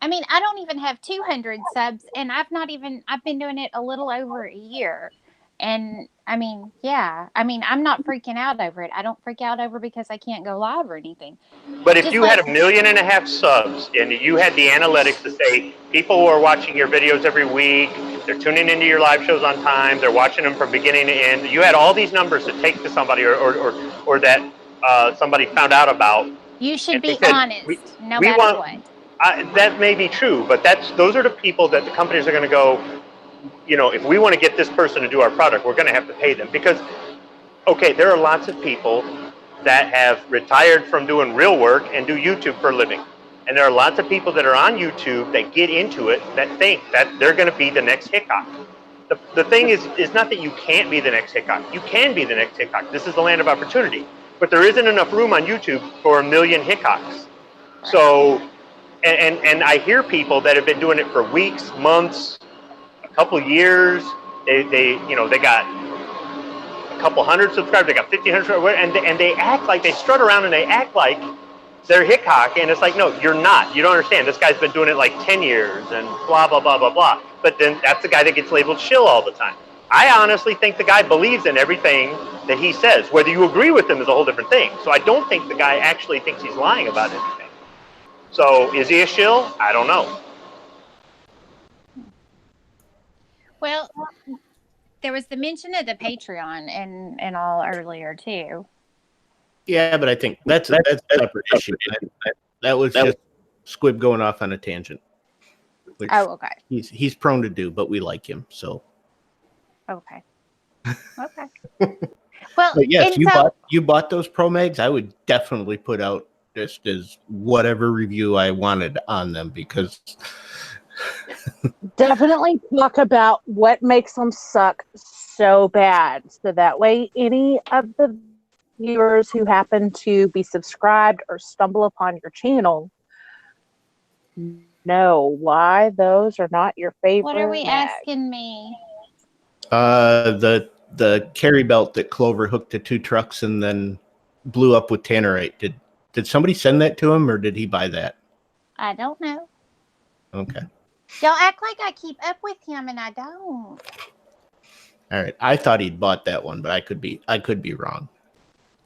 I mean, I don't even have 200 subs, and I've been doing it a little over a year. And I mean, yeah, I mean, I'm not freaking out over it. I don't freak out over because I can't go live or anything. But if Just you had 1.5 million subs and you had the analytics to say people who are watching your videos every week, they're tuning into your live shows on time, they're watching them from beginning to end, you had all these numbers to take to somebody or that somebody found out about. You should be honest, no matter what. That may be true, but those are the people that the companies are going to go, you know, if we want to get this person to do our product, we're going to have to pay them. Because, okay, there are lots of people that have retired from doing real work and do YouTube for a living. And there are lots of people that are on YouTube that get into it that think that they're going to be the next Hickok. The thing is not that you can't be the next Hickok. You can be the next Hickok. This is the land of opportunity. But there isn't enough room on YouTube for 1 million Hickoks. So... And I hear people that have been doing it for weeks, months, a couple years. They got a couple hundred subscribers. They got 1,500 subscribers, and they act like they strut around and they act like they're Hickok. And it's like, no, you're not. You don't understand. This guy's been doing it like 10 years and blah blah blah blah blah. But then that's the guy that gets labeled Shill all the time. I honestly think the guy believes in everything that he says. Whether you agree with him is a whole different thing. So I don't think the guy actually thinks he's lying about anything. So, is he a shill? I don't know. Well, there was the mention of the Patreon and all earlier too. Yeah, but I think that's a separate issue. That was just Squib going off on a tangent. Oh, okay. He's prone to do, but we like him, so. Okay. Okay. Well, but yes, you bought those Pro Mags. I would definitely put out just as whatever review I wanted on them because definitely talk about what makes them suck so bad, so that way any of the viewers who happen to be subscribed or stumble upon your channel know why those are not your favorite. What are we asking me? The carry belt that Clover hooked to 2 trucks and then blew up with tannerite. Did somebody send that to him, or did he buy that? I don't know. Okay. Y'all act like I keep up with him, and I don't. All right. I thought he'd bought that one, but I could be wrong.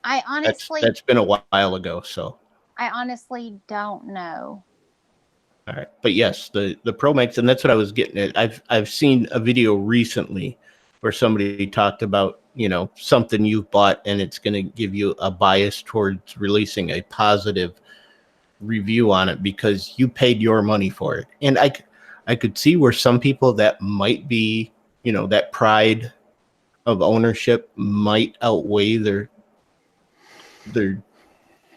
I honestly... That's been a while ago, so... I honestly don't know. All right. But yes, the Pro Max, and that's what I was getting at. I've seen a video recently where somebody talked about, you know, something you've bought and it's going to give you a bias towards releasing a positive review on it because you paid your money for it. And I could see where some people that might be, you know, that pride of ownership might outweigh their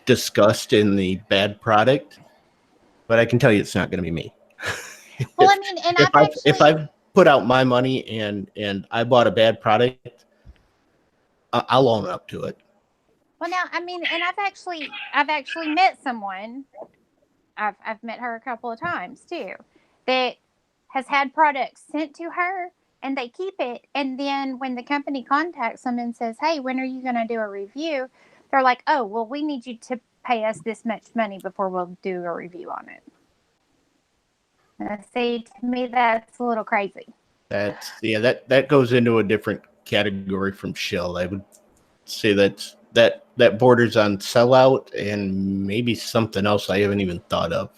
disgust in the bad product. But I can tell you it's not going to be me. Well, I mean, and if I've put out my money and I bought a bad product, I'll own up to it. Well, now, I mean, and I've actually met someone. I've met her a couple of times too, that has had products sent to her and they keep it. And then when the company contacts them and says, "Hey, when are you going to do a review?" They're like, "Oh, well, we need you to pay us this much money before we'll do a review on it." And see, to me, that's a little crazy. That goes into a different category from Shill. I would say that borders on sellout and maybe something else I haven't even thought of.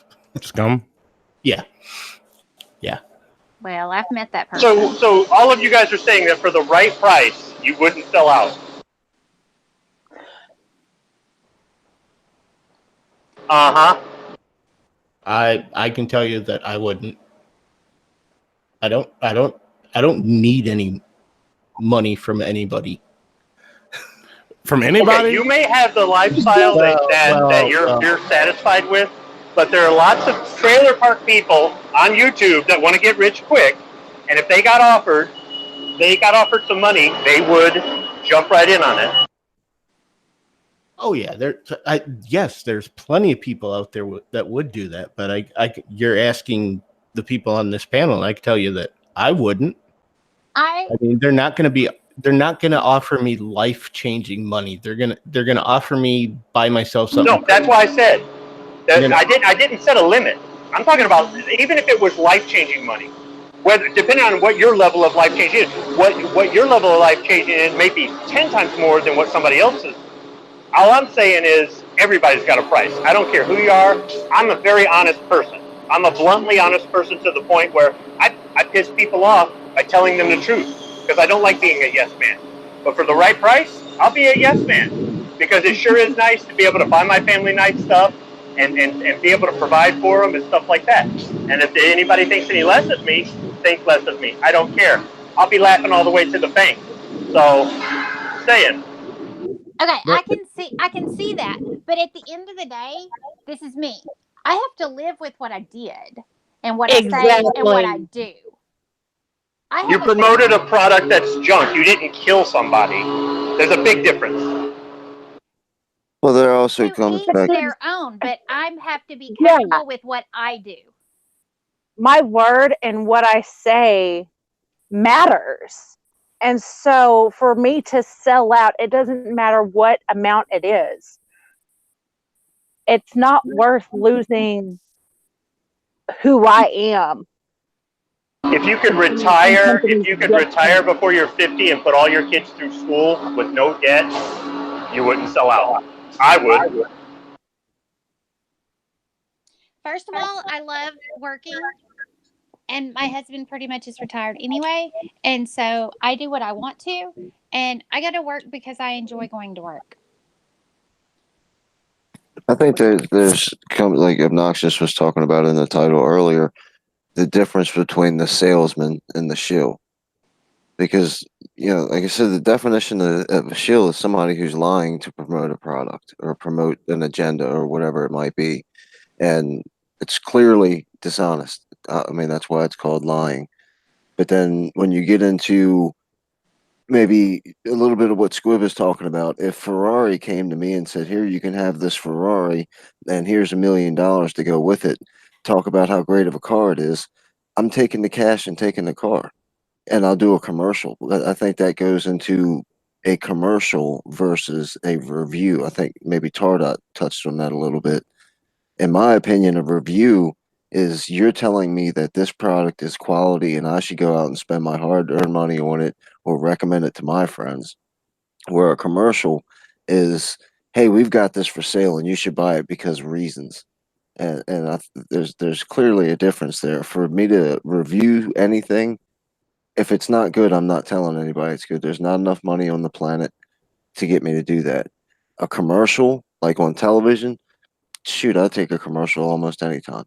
Scum? Yeah. Well, I've met that person. So all of you guys are saying that for the right price, you wouldn't sell out. Uh-huh. I can tell you that I wouldn't. I don't need any money from anybody. From anybody? Okay, you may have the lifestyle that you're satisfied with, but there are lots of trailer park people on YouTube that want to get rich quick, and if they got offered some money, they would jump right in on it. Oh yeah, yes, there's plenty of people out there that would do that, but you're asking the people on this panel, and I can tell you that I wouldn't. I mean, they're not going to offer me life-changing money. They're going to offer me buy myself something. No, that's why I said that I didn't set a limit. I'm talking about even if it was life-changing money. Whether depending on what your level of life change is, what your level of life change is may be 10 times more than what somebody else's. All I'm saying is everybody's got a price. I don't care who you are. I'm a very honest person. I'm a bluntly honest person to the point where I piss people off by telling them the truth because I don't like being a yes man. But for the right price, I'll be a yes man because it sure is nice to be able to buy my family nice stuff and be able to provide for them and stuff like that. And if anybody thinks any less of me, think less of me. I don't care. I'll be laughing all the way to the bank. So, saying. Okay, I can see that. But at the end of the day, this is me. I have to live with what I did and what I say and what I do. You promoted a product that's junk. You didn't kill somebody. There's a big difference. Well, there also comes back their own, but I have to be comfortable with what I do. My word and what I say matters. And so for me to sell out, it doesn't matter what amount it is. It's not worth losing who I am. If you could retire before you're 50 and put all your kids through school with no debt, you wouldn't sell out. I would. First of all, I love working. And my husband pretty much is retired anyway. And so I do what I want to. And I got to work because I enjoy going to work. I think there's like Obnoxious was talking about in the title earlier, the difference between the salesman and the shill. Because, like I said, the definition of a shill is somebody who's lying to promote a product or promote an agenda or whatever it might be. And it's clearly dishonest. I mean, that's why it's called lying. But then when you get into maybe a little bit of what Squib is talking about, if Ferrari came to me and said, here, you can have this Ferrari and here's $1 million to go with it, talk about how great of a car it is, I'm taking the cash and taking the car. And I'll do a commercial. I think that goes into a commercial versus a review. I think maybe Tardot touched on that a little bit. In my opinion, a review is you're telling me that this product is quality and I should go out and spend my hard-earned money on it or recommend it to my friends. Where a commercial is, hey, we've got this for sale and you should buy it because of reasons. And there's clearly a difference there. For me to review anything, if it's not good, I'm not telling anybody it's good. There's not enough money on the planet to get me to do that. A commercial, like on television, shoot, I'll take a commercial almost any time.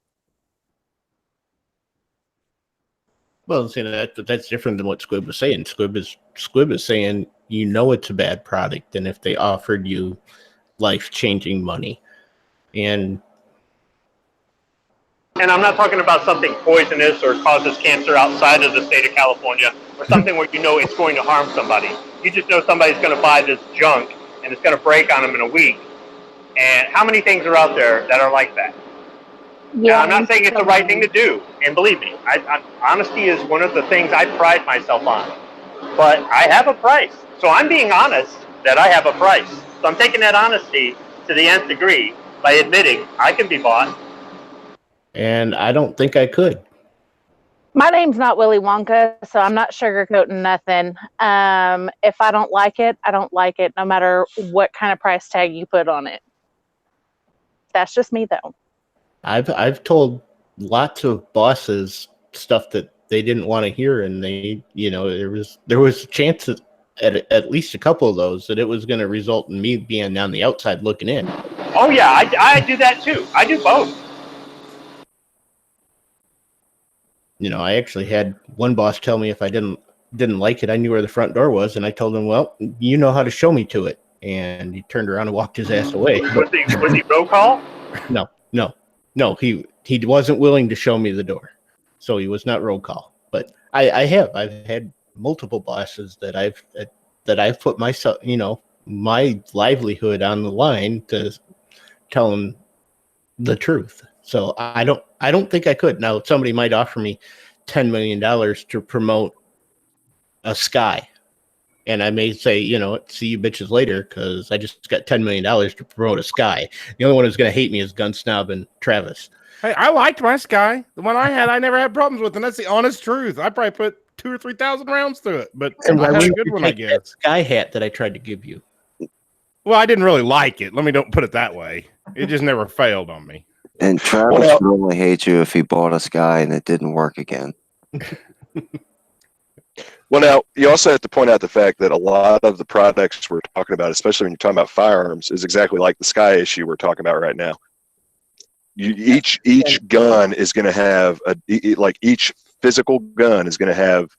Well, see, that's different than what Squib was saying. Squib is saying it's a bad product, and if they offered you life-changing money, and I'm not talking about something poisonous or causes cancer outside of the state of California or something where it's going to harm somebody. You just know somebody's going to buy this junk and it's going to break on them in a week. And how many things are out there that are like that? Yeah, now, I'm not saying it's the right thing to do. And believe me, honesty is one of the things I pride myself on. But I have a price. So I'm being honest that I have a price. So I'm taking that honesty to the nth degree by admitting I can be bought. And I don't think I could. My name's not Willy Wonka, so I'm not sugarcoating nothing. If I don't like it, I don't like it, no matter what kind of price tag you put on it. That's just me, though. I've told lots of bosses stuff that they didn't want to hear, and they, there was chances at least a couple of those that it was going to result in me being on the outside looking in. Oh yeah, I do that too. I do both. I actually had one boss tell me if I didn't like it, I knew where the front door was, and I told him, well, you know how to show me to it. And he turned around and walked his ass away. Was he roll call? No, he wasn't willing to show me the door. So he was not roll call. But I've had multiple bosses that I've put myself, my livelihood on the line to tell them the truth. So I don't think I could. Now somebody might offer me $10 million to promote a Sky, and I may say, see you bitches later, because I just got $10 million to promote a Sky. The only one who's going to hate me is Gun Snob and Travis. Hey, I liked my Sky. The one I had, I never had problems with, and that's the honest truth. I probably put 2,000 or 3,000 rounds through it, but And I why had a wouldn't good you one, I take guess. that Sky hat that I tried to give you? Well, I didn't really like it. Don't put it that way. It just never failed on me. And Travis would only hate you if he bought a Sky and it didn't work again. Well, now, you also have to point out the fact that a lot of the products we're talking about, especially when you're talking about firearms, is exactly like the Sky issue we're talking about right now. Each gun is going to have, each physical gun is going to have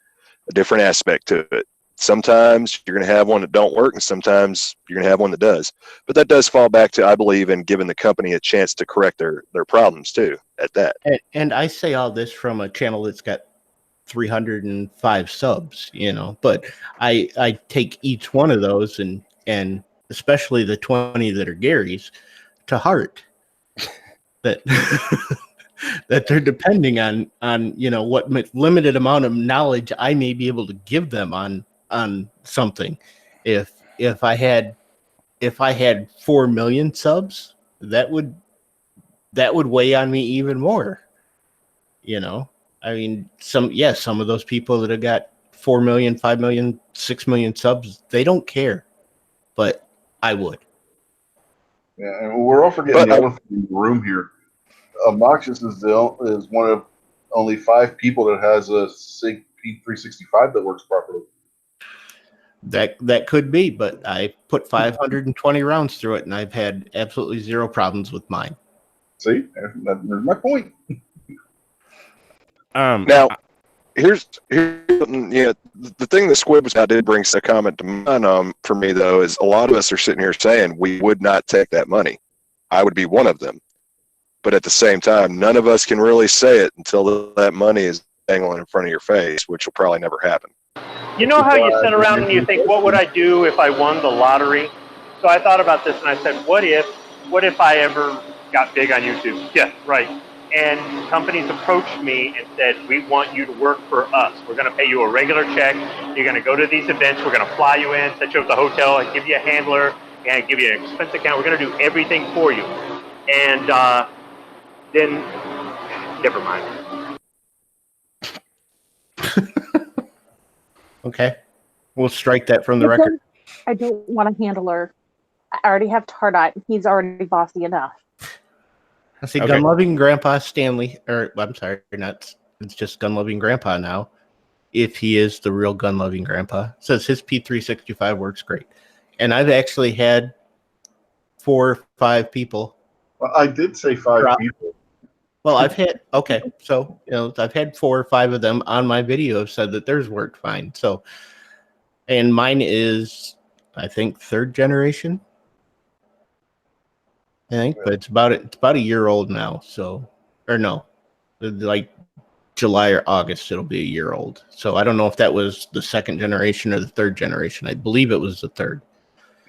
a different aspect to it. Sometimes you're going to have one that don't work, and sometimes you're going to have one that does. But that does fall back to, I believe, in giving the company a chance to correct their problems, too, at that. And I say all this from a channel that's got 305 subs, but I take each one of those and especially the 20 that are Gary's to heart, that that they're depending on what limited amount of knowledge I may be able to give them on something. If I had 4 million subs, that would weigh on me even more. I mean, some of those people that have got 4 million, 5 million, 6 million subs, they don't care, but I would. Yeah, and we're all forgetting the elephant in the room here. Obnoxious is one of only 5 people that has a SIG P365 that works properly. That could be, but I put 520 rounds through it, and I've had absolutely zero problems with mine. See, there's my point. Now, here's the thing that Squib was did bring a comment to mind for me, though, is a lot of us are sitting here saying we would not take that money. I would be one of them. But at the same time, none of us can really say it until that money is dangling in front of your face, which will probably never happen. You know how you sit around and you think, what would I do if I won the lottery? So I thought about this and I said, what if I ever got big on YouTube? Yeah, right. And companies approached me and said, we want you to work for us. We're going to pay you a regular check. You're going to go to these events. We're going to fly you in, set you up at the hotel, and give you a handler, and give you an expense account. We're going to do everything for you. And then, never mind. Okay. We'll strike that from the record. I don't want a handler. I already have Tardite. He's already bossy enough. I see gun-loving Grandpa Stanley, I'm sorry, it's just gun-loving Grandpa now, if he is the real gun-loving Grandpa. Says his P365 works great. And I've actually had 4 or 5 people. Well, I did say 5 people. Well, I've had 4 or 5 of them on my video have said that theirs worked fine. So, and mine is, I think, 3rd generation. I think, but it's about a year old now. So, or no, like July or August, it'll be a year old. So I don't know if that was the 2nd generation or the 3rd generation. I believe it was the 3rd.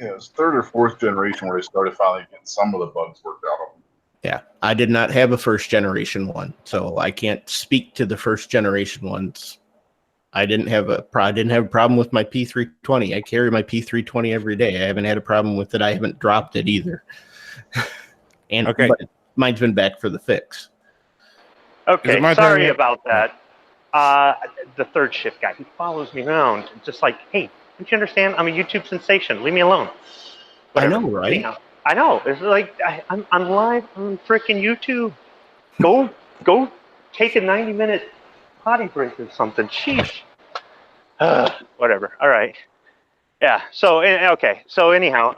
Yeah, it was 3rd or 4th generation where they started finally getting some of the bugs worked out of them. Yeah, I did not have a 1st generation one, so I can't speak to the 1st generation ones. I didn't have a problem with my P320. I carry my P320 every day. I haven't had a problem with it. I haven't dropped it either. And but mine's been back for the fix. Okay, sorry about that. The 3rd shift guy, he follows me around, just like, hey, don't you understand? I'm a YouTube sensation. Leave me alone. Whatever. I know, right? Anyhow, I know. It's like I'm live on freaking YouTube. Go take a 90-minute potty break or something. Sheesh. Whatever. All right. Yeah. So okay. So anyhow,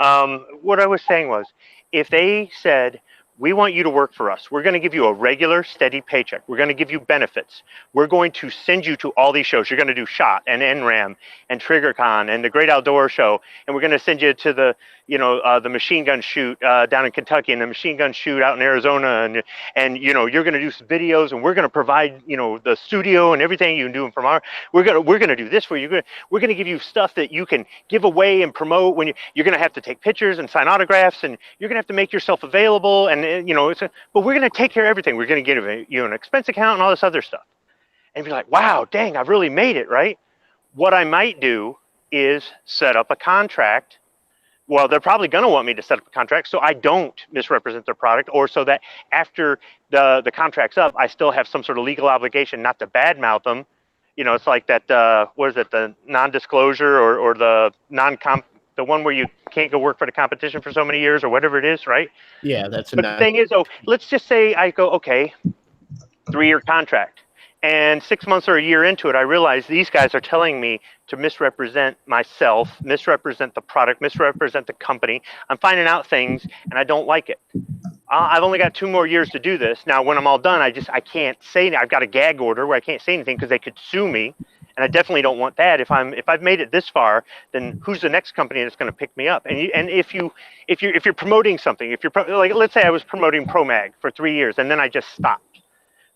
what I was saying was, if they said we want you to work for us. We're going to give you a regular, steady paycheck. We're going to give you benefits. We're going to send you to all these shows. You're going to do SHOT and NRAAM and TriggerCon and the Great Outdoor Show. And we're going to send you to the, the machine gun shoot down in Kentucky and the machine gun shoot out in Arizona. And you're going to do some videos, and we're going to provide, the studio and everything you can do from our. We're going to do this for you. We're going to give you stuff that you can give away and promote when you're going to have to take pictures and sign autographs, and you're going to have to make yourself available. And but we're going to take care of everything. We're going to give you an expense account and all this other stuff. And you're like, wow, dang, I've really made it, right? What I might do is set up a contract. Well, they're probably going to want me to set up a contract so I don't misrepresent their product, or so that after the contract's up, I still have some sort of legal obligation not to badmouth them. It's like that, what is it, the non-disclosure or the non-comp, the one where you can't go work for the competition for so many years or whatever it is, right? Yeah, that's But the thing is, let's just say I go, okay, 3-year contract. And 6 months or a year into it, I realize these guys are telling me to misrepresent myself, misrepresent the product, misrepresent the company. I'm finding out things, and I don't like it. I've only got 2 more years to do this. Now, when I'm all done, I can't say anything. I've got a gag order where I can't say anything because they could sue me. And I definitely don't want that. If I've made it this far, then who's the next company that's going to pick me up? And if you're promoting something, like let's say I was promoting ProMag for 3 years and then I just stopped,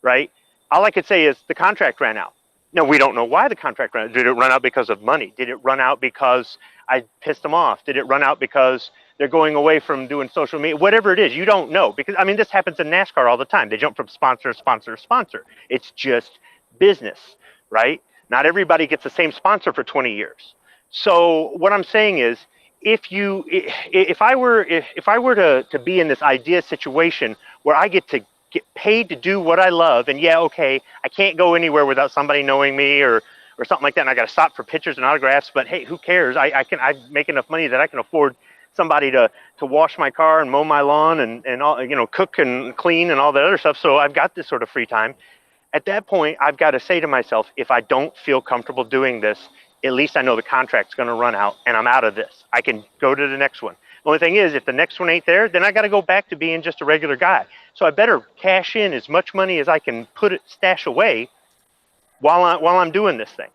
right? All I could say is the contract ran out. No, we don't know why the contract ran out. Did it run out because of money? Did it run out because I pissed them off? Did it run out because they're going away from doing social media? Whatever it is, you don't know. Because this happens in NASCAR all the time. They jump from sponsor to sponsor to sponsor. It's just business, right? Not everybody gets the same sponsor for 20 years. So what I'm saying is, if I were to be in this idea situation where I get paid to do what I love, and yeah, okay, I can't go anywhere without somebody knowing me or something like that, and I got to stop for pictures and autographs. But hey, who cares? I make enough money that I can afford somebody to wash my car and mow my lawn and all, cook and clean and all that other stuff. So I've got this sort of free time. At that point, I've got to say to myself, if I don't feel comfortable doing this, at least I know the contract's going to run out and I'm out of this. I can go to the next one. The only thing is, if the next one ain't there, then I got to go back to being just a regular guy. So I better cash in as much money as I can stash away while I'm doing this thing.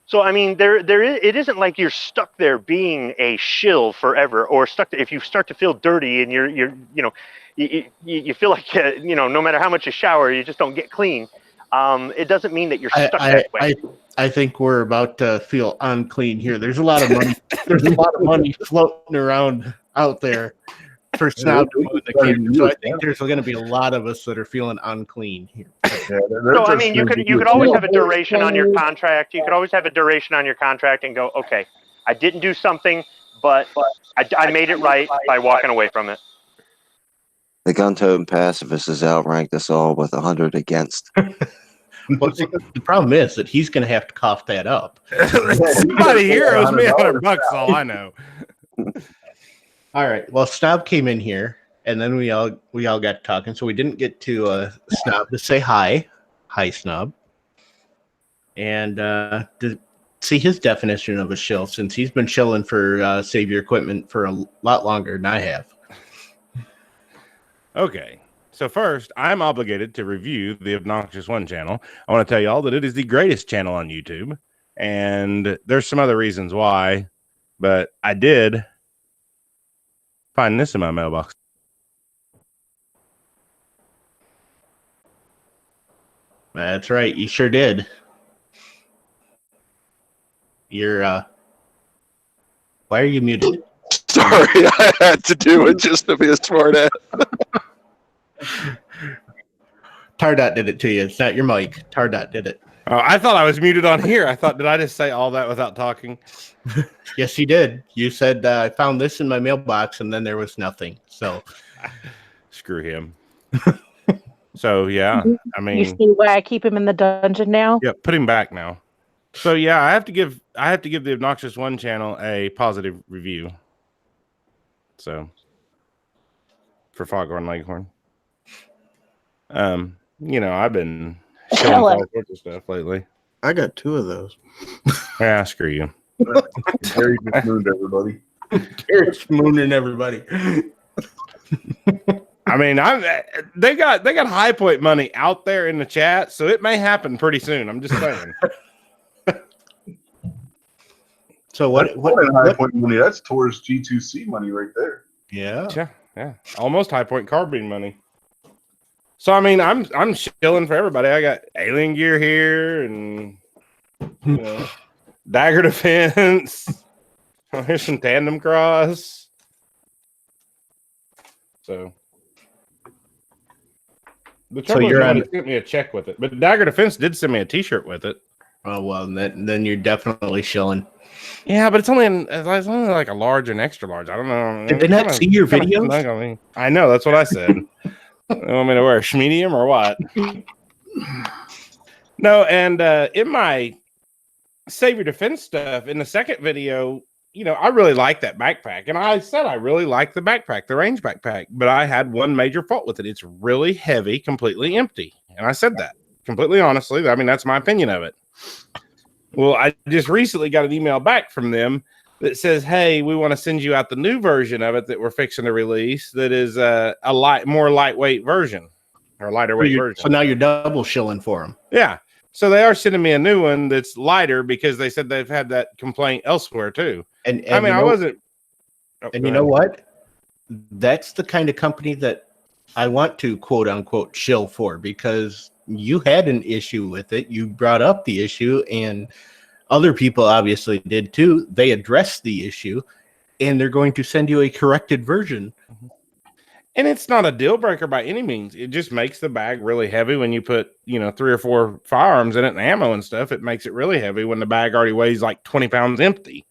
So it isn't like you're stuck there being a shill forever, or stuck there, if you start to feel dirty and you feel like no matter how much you shower, you just don't get clean. It doesn't mean that you're stuck that way. I think we're about to feel unclean here. There's a lot of money. There's a lot of money floating around out there for Snob to move the camera. So I think there's going to be a lot of us that are feeling unclean here. So you could always have a duration on your contract. You could always have a duration on your contract and go, okay, I didn't do something, but I made it right by walking away from it. The gun-toting pacifist has outranked us all with 100 against. Well, the problem is that he's going to have to cough that up. Somebody here owes me $100, all I know. All right. Well, Snob came in here, and then we all got talking, so we didn't get to Snob to say hi. Hi, Snob. And to see his definition of a shill, since he's been shilling for Save Your Equipment for a lot longer than I have. Okay. So first, I'm obligated to review the Obnoxious One channel. I want to tell you all that it is the greatest channel on YouTube. And there's some other reasons why, but I did find this in my mailbox. That's right. You sure did. You're, why are you muted? Sorry, I had to do it just to be a smart ass. Tardot did it to you. It's not your mic. Tardot did it. Oh, I thought I was muted on here. Did I just say all that without talking? Yes, you did. You said, I found this in my mailbox, and then there was nothing. So, screw him. So, yeah, you see why I keep him in the dungeon now? Yeah, put him back now. So, yeah, I have to give the Obnoxious One channel a positive review. So, for Foghorn Leghorn. I've been showing all sorts of stuff lately. I got 2 of those. Yeah, screw you. Gary just mooned everybody. Gary's mooning everybody. I mean, they got High Point money out there in the chat, so it may happen pretty soon. I'm just saying. So what High Point money? That's towards G2C money right there. Yeah, almost High Point carbine money. So I mean, I'm shilling for everybody. I got alien gear here, and dagger defense. Here's some tandem cross. So the trouble is nobody sent me a check with it, but Dagger Defense did send me a T-shirt with it. Oh well, then you're definitely shilling. Yeah, but it's only like a large and extra large. I don't know. Did they not see your videos? I know, that's what I said. You want me to wear a medium or what? No, and in my Save Your Defense stuff, in the second video, I really like that backpack. And I said I really like the backpack, the range backpack. But I had one major fault with it. It's really heavy, completely empty. And I said that completely honestly. I mean, that's my opinion of it. Well, I just recently got an email back from them that says, hey, we want to send you out the new version of it that we're fixing to release that is a more lightweight version or lighter weight version. So now you're double shilling for them. Yeah. So they are sending me a new one that's lighter because they said they've had that complaint elsewhere too. And I mean, I wasn't. Oh, and you know what? That's the kind of company that I want to quote unquote shill for, because you had an issue with it. You brought up the issue, and other people obviously did too. They addressed the issue, and they're going to send you a corrected version. And it's not a deal breaker by any means. It just makes the bag really heavy when you put, 3 or 4 firearms in it and ammo and stuff. It makes it really heavy when the bag already weighs like 20 pounds empty.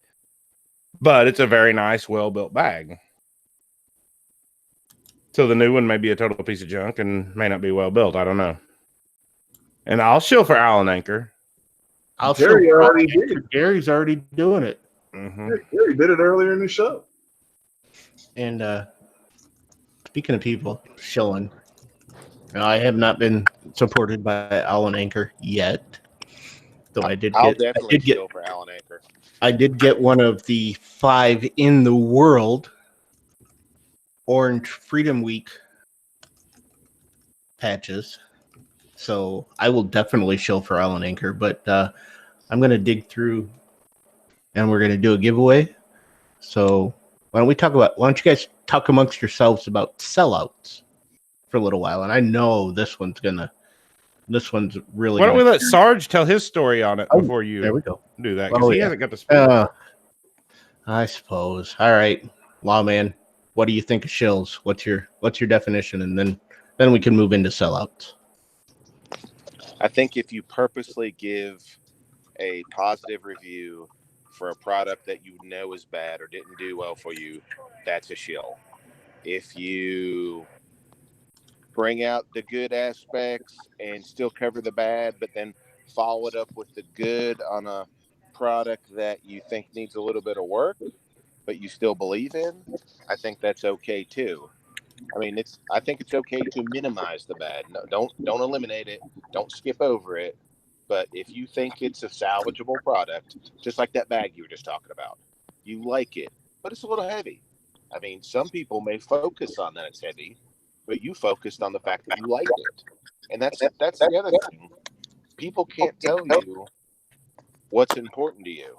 But it's a very nice, well-built bag. So the new one may be a total piece of junk and may not be well-built. I don't know. And I'll shill for Allen Anchor. Gary already did it. Gary's already doing it. Mm-hmm. Gary did it earlier in the show. And speaking of people shilling, I have not been supported by Allen Anchor yet. Though I did shill for Allen Anchor. I did get one of the 5 in the world Orange Freedom Week patches. So I will definitely shill for Allen Anchor, but I'm going to dig through and we're going to do a giveaway. So why don't you guys talk amongst yourselves about sellouts for a little while? And I know this one's really. Why don't we let Sarge tell his story on it before you there we go. Do that? Because he hasn't got the speak. I suppose. All right, Lawman, what do you think of shills? What's your definition? And then we can move into sellouts. I think if you purposely give a positive review for a product that you know is bad or didn't do well for you, that's a shill. If you bring out the good aspects and still cover the bad, but then follow it up with the good on a product that you think needs a little bit of work, but you still believe in, I think that's okay too. I mean, I think it's okay to minimize the bad. No, don't eliminate it. Don't skip over it. But if you think it's a salvageable product, just like that bag you were just talking about, you like it, but it's a little heavy. I mean, some people may focus on that it's heavy, but you focused on the fact that you like it. And that's the other thing. People can't tell you what's important to you.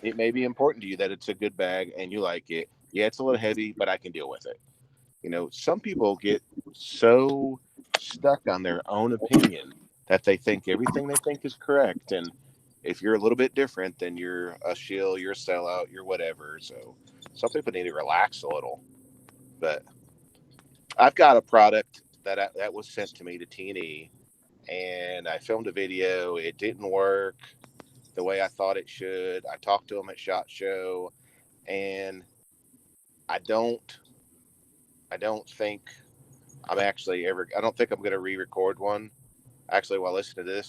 It may be important to you that it's a good bag and you like it. Yeah, it's a little heavy, but I can deal with it. Some people get so stuck on their own opinion that they think everything they think is correct. And if you're a little bit different, then you're a shill, you're a sellout, you're whatever. So some people need to relax a little. But I've got a product that was sent to me to T&E, and I filmed a video. It didn't work the way I thought it should. I talked to them at SHOT Show, and I don't think I'm going to re-record one. Actually, while listening to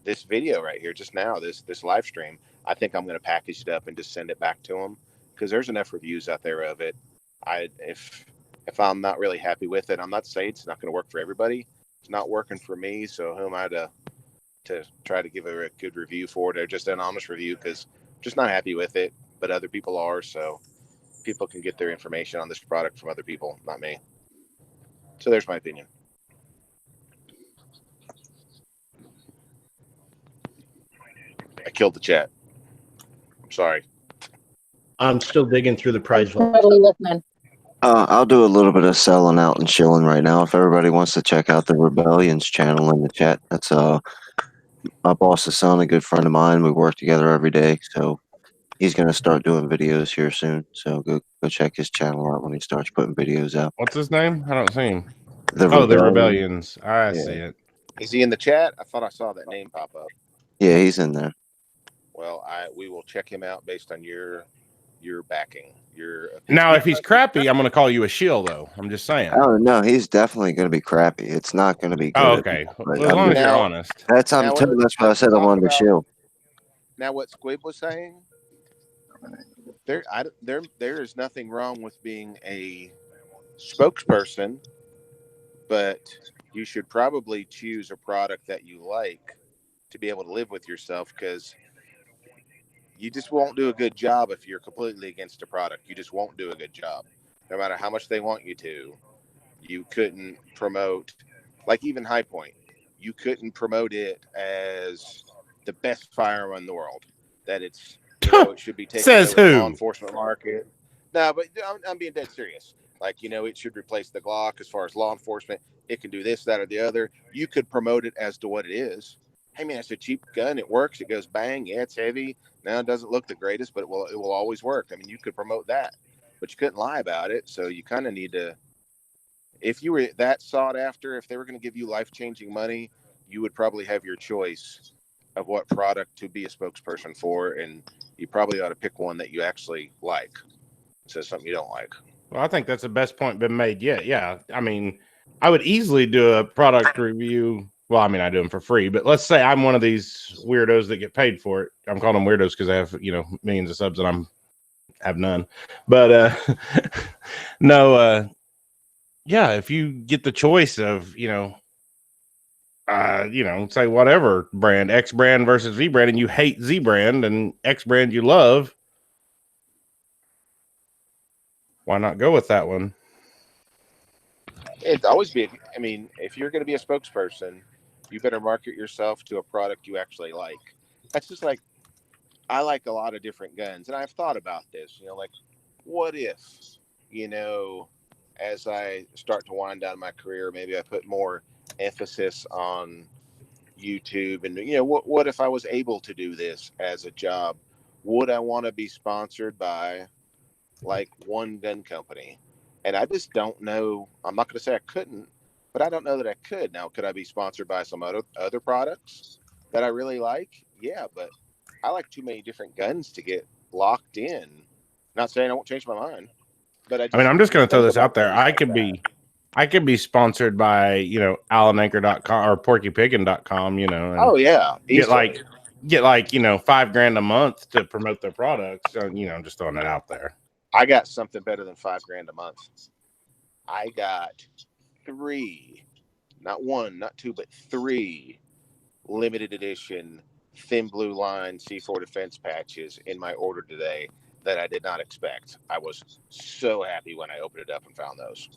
this video right here, just now, this live stream, I think I'm going to package it up and just send it back to them, because there's enough reviews out there of it. If I'm not really happy with it, I'm not saying it's not going to work for everybody. It's not working for me, so who am I to try to give a good review for it, or just an honest review, because I'm just not happy with it, but other people are. So people can get their information on this product from other people, not me. So there's my opinion. I killed the chat. I'm sorry. I'm still digging through the prize vault. Totally listening. I'll do a little bit of selling out and chilling right now. If everybody wants to check out the Rebellions channel in the chat, that's my boss's son, a good friend of mine. We work together every day, so he's gonna start doing videos here soon. So go check his channel out when he starts putting videos out. What's his name? I don't see him. The The Rebellion. Rebellions. I Yeah. see it. Is he in the chat? I thought I saw that name pop up. Yeah, he's in there. Well, we will check him out based on your backing. Your opinion. Now, if he's crappy, I'm going to call you a shill, though. I'm just saying. Oh no, he's definitely going to be crappy. It's not going to be good. Oh, okay. Well, as long as you're honest. That's what I said. I wanted to shill. Now, what Squib was saying, there is nothing wrong with being a spokesperson, but you should probably choose a product that you like to be able to live with yourself, because you just won't do a good job if you're completely against a product. You just won't do a good job. No matter how much they want you to, you couldn't promote, like even High Point, you couldn't promote it as the best firearm in the world. That it's, it should be taken Says over the who? law enforcement market. No, but I'm being dead serious. Like, it should replace the Glock as far as law enforcement. It can do this, that, or the other. You could promote it as to what it is. Hey man, it's a cheap gun. It works. It goes bang. Yeah, it's heavy. Now it doesn't look the greatest, but it will always work. I mean, you could promote that, but you couldn't lie about it. So you kind of need to, if you were that sought after, if they were going to give you life-changing money, you would probably have your choice of what product to be a spokesperson for, and you probably ought to pick one that you actually like instead of something you don't like. Well, I think that's the best point been made yet. Yeah. I mean, I would easily do a product review. Well, I mean, I do them for free, but let's say I'm one of these weirdos that get paid for it. I'm calling them weirdos because I have, millions of subs and have none. But no, yeah, if you get the choice of, say whatever brand, X brand versus V brand, and you hate Z brand and X brand you love, why not go with that one? It'd always be, if you're going to be a spokesperson, you better market yourself to a product you actually like. That's just like, I like a lot of different guns, and I've thought about this, like, what if, as I start to wind down my career, maybe I put more emphasis on YouTube, and, what if I was able to do this as a job? Would I want to be sponsored by like one gun company? And I just don't know. I'm not going to say I couldn't, but I don't know that I could. Now, could I be sponsored by some other products that I really like? Yeah, but I like too many different guns to get locked in. Not saying I won't change my mind, but I'm just going to throw this out there. I could be sponsored by, AlanAnchor.com or PorkyPiggin.com, and oh yeah, get like $5,000 a month to promote their products. So, I'm just throwing it out there. I got something better than $5,000 a month. I got 3, not 1, not 2, but 3 limited edition thin blue line C4 defense patches in my order today that I did not expect. I was so happy when I opened it up and found those.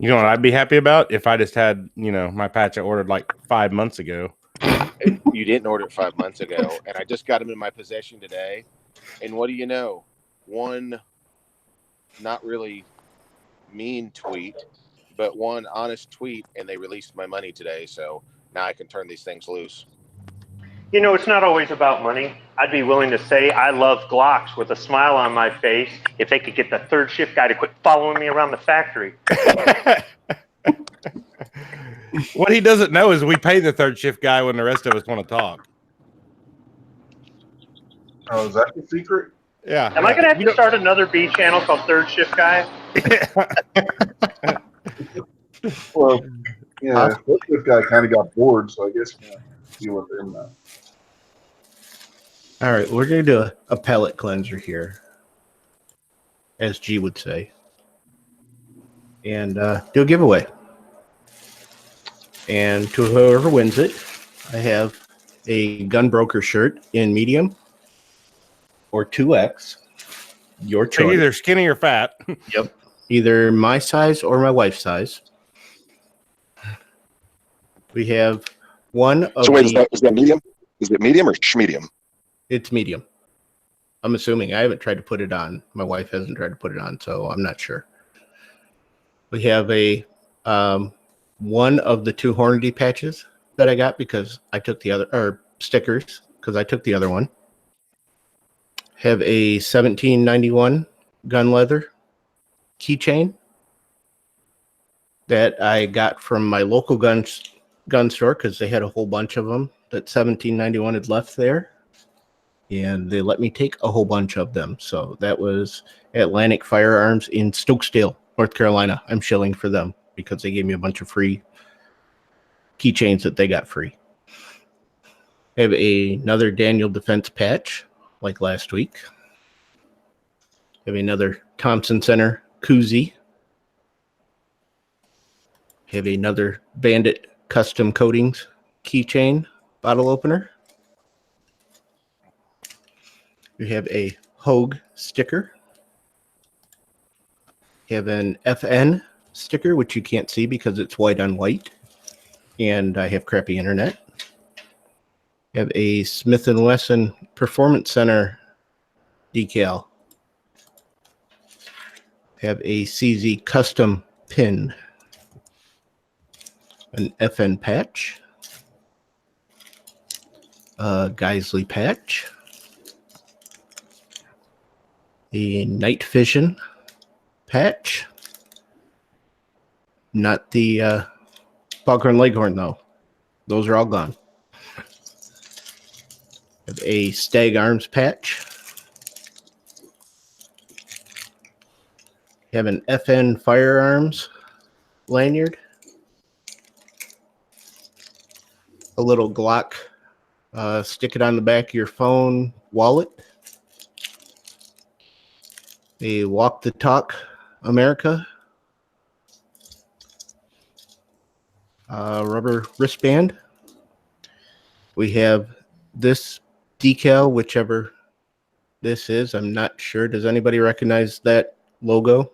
You know what I'd be happy about? If I just had, my patch I ordered like 5 months ago. You didn't order it 5 months ago, and I just got them in my possession today. And what do you know? One not really mean tweet, but one honest tweet, and they released my money today. So now I can turn these things loose. It's not always about money. I'd be willing to say I love Glocks with a smile on my face if they could get the third shift guy to quit following me around the factory. What he doesn't know is we pay the third shift guy when the rest of us want to talk. Oh, is that the secret? Yeah. Am I going to have to start another B channel called Third Shift Guy? Well, yeah, this guy kind of got bored, so I guess deal with him now. All right, we're going to do a pellet cleanser here, as G would say, and do a giveaway. And to whoever wins it, I have a Gun Broker shirt in medium or 2X Your choice. Either skinny or fat. Yep. Either my size or my wife's size. We have one of So wait, the... is that medium? Is it medium or medium? It's medium. I'm assuming. I haven't tried to put it on. My wife hasn't tried to put it on, so I'm not sure. We have a one of the 2 Hornady patches that I got because I took the other, or stickers because I took the other one. Have a 1791 gun leather keychain that I got from my local gun store because they had a whole bunch of them that 1791 had left there. And they let me take a whole bunch of them. So that was Atlantic Firearms in Stokesdale, North Carolina. I'm shilling for them because they gave me a bunch of free keychains that they got free. I have another Daniel Defense patch like last week. I have another Thompson Center koozie. I have another Bandit Custom Coatings keychain bottle opener. We have a Hogue sticker. We have an FN sticker, which you can't see because it's white on white. And I have crappy internet. We have a Smith & Wesson Performance Center decal. We have a CZ custom pin. An FN patch. A Geisley patch. A Night Vision patch. Not the Foghorn Leghorn, though. Those are all gone. Have a Stag Arms patch. Have an FN Firearms lanyard. A little Glock. Stick it on the back of your phone wallet. A Walk the Talk America rubber wristband. We have this decal, whichever this is. I'm not sure. Does anybody recognize that logo?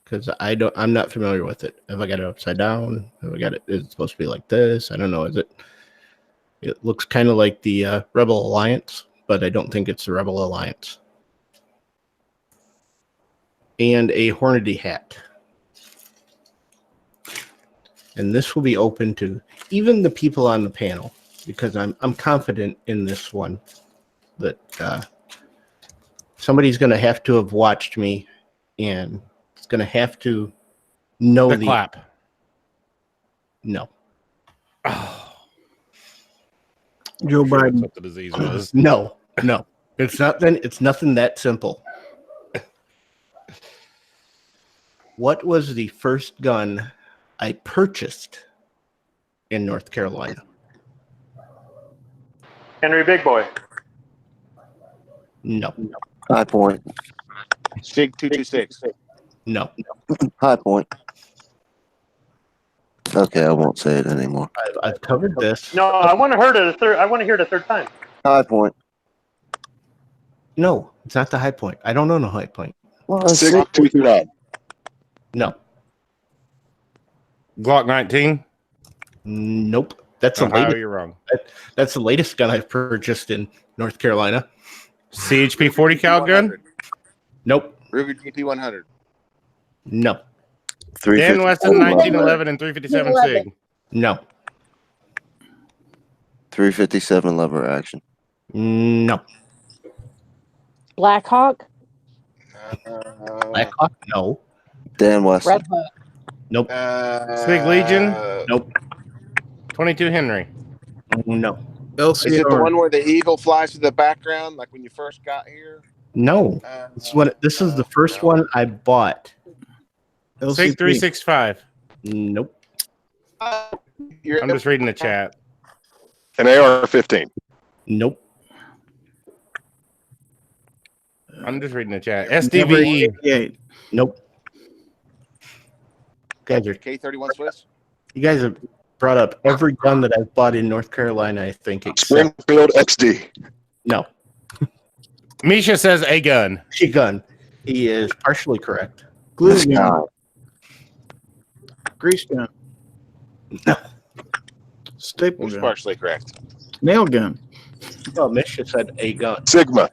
Because I'm not familiar with it. Have I got it upside down? Have I got it? Is it supposed to be like this? I don't know. It looks kind of like the Rebel Alliance, but I don't think it's the Rebel Alliance. And a Hornady hat. And this will be open to even the people on the panel because I'm confident in this one that somebody's going to have to have watched me and it's going to have to know the clap. No. Oh. Joe Sure, Biden. that's what the disease was. No. It's nothing that simple. What was the first gun I purchased in North Carolina? Henry Big Boy. No. High Point. Sig 226. No. High Point. Okay, I won't say it anymore. I've covered this. No, I want to hear it a third. I want to hear it a third time. High Point. No, it's not the High Point. I don't own a High Point. Well, Sig 239. No. Glock 19. Nope. That's the Ohio, latest. you're wrong. That's the latest gun I've purchased in North Carolina. CHP 40 cal gun. Nope. Ruger GP 100. No. Dan Weston 1911 and 357 Sig. No. 357 lever action. No. Black Hawk, Black Hawk? No. Dan Weston. Red Hook. Nope. Sig Legion. Nope. 22 Henry. No. Is it the one where the eagle flies to the background, like when you first got here? No. This is the first one I bought. Sig 365. Nope. I'm just reading the chat. An AR-15. Nope. I'm just reading the chat. SDVE. Nope. Guys are K31 Swiss? You guys have brought up every gun that I've bought in North Carolina, I think. Except Springfield XD. no. Misha says a gun. A gun. He is partially correct. Glue This gun. guy. Grease gun. No. Staple Who's gun. partially correct? Nail gun. Well, Misha said a gun. Sigma.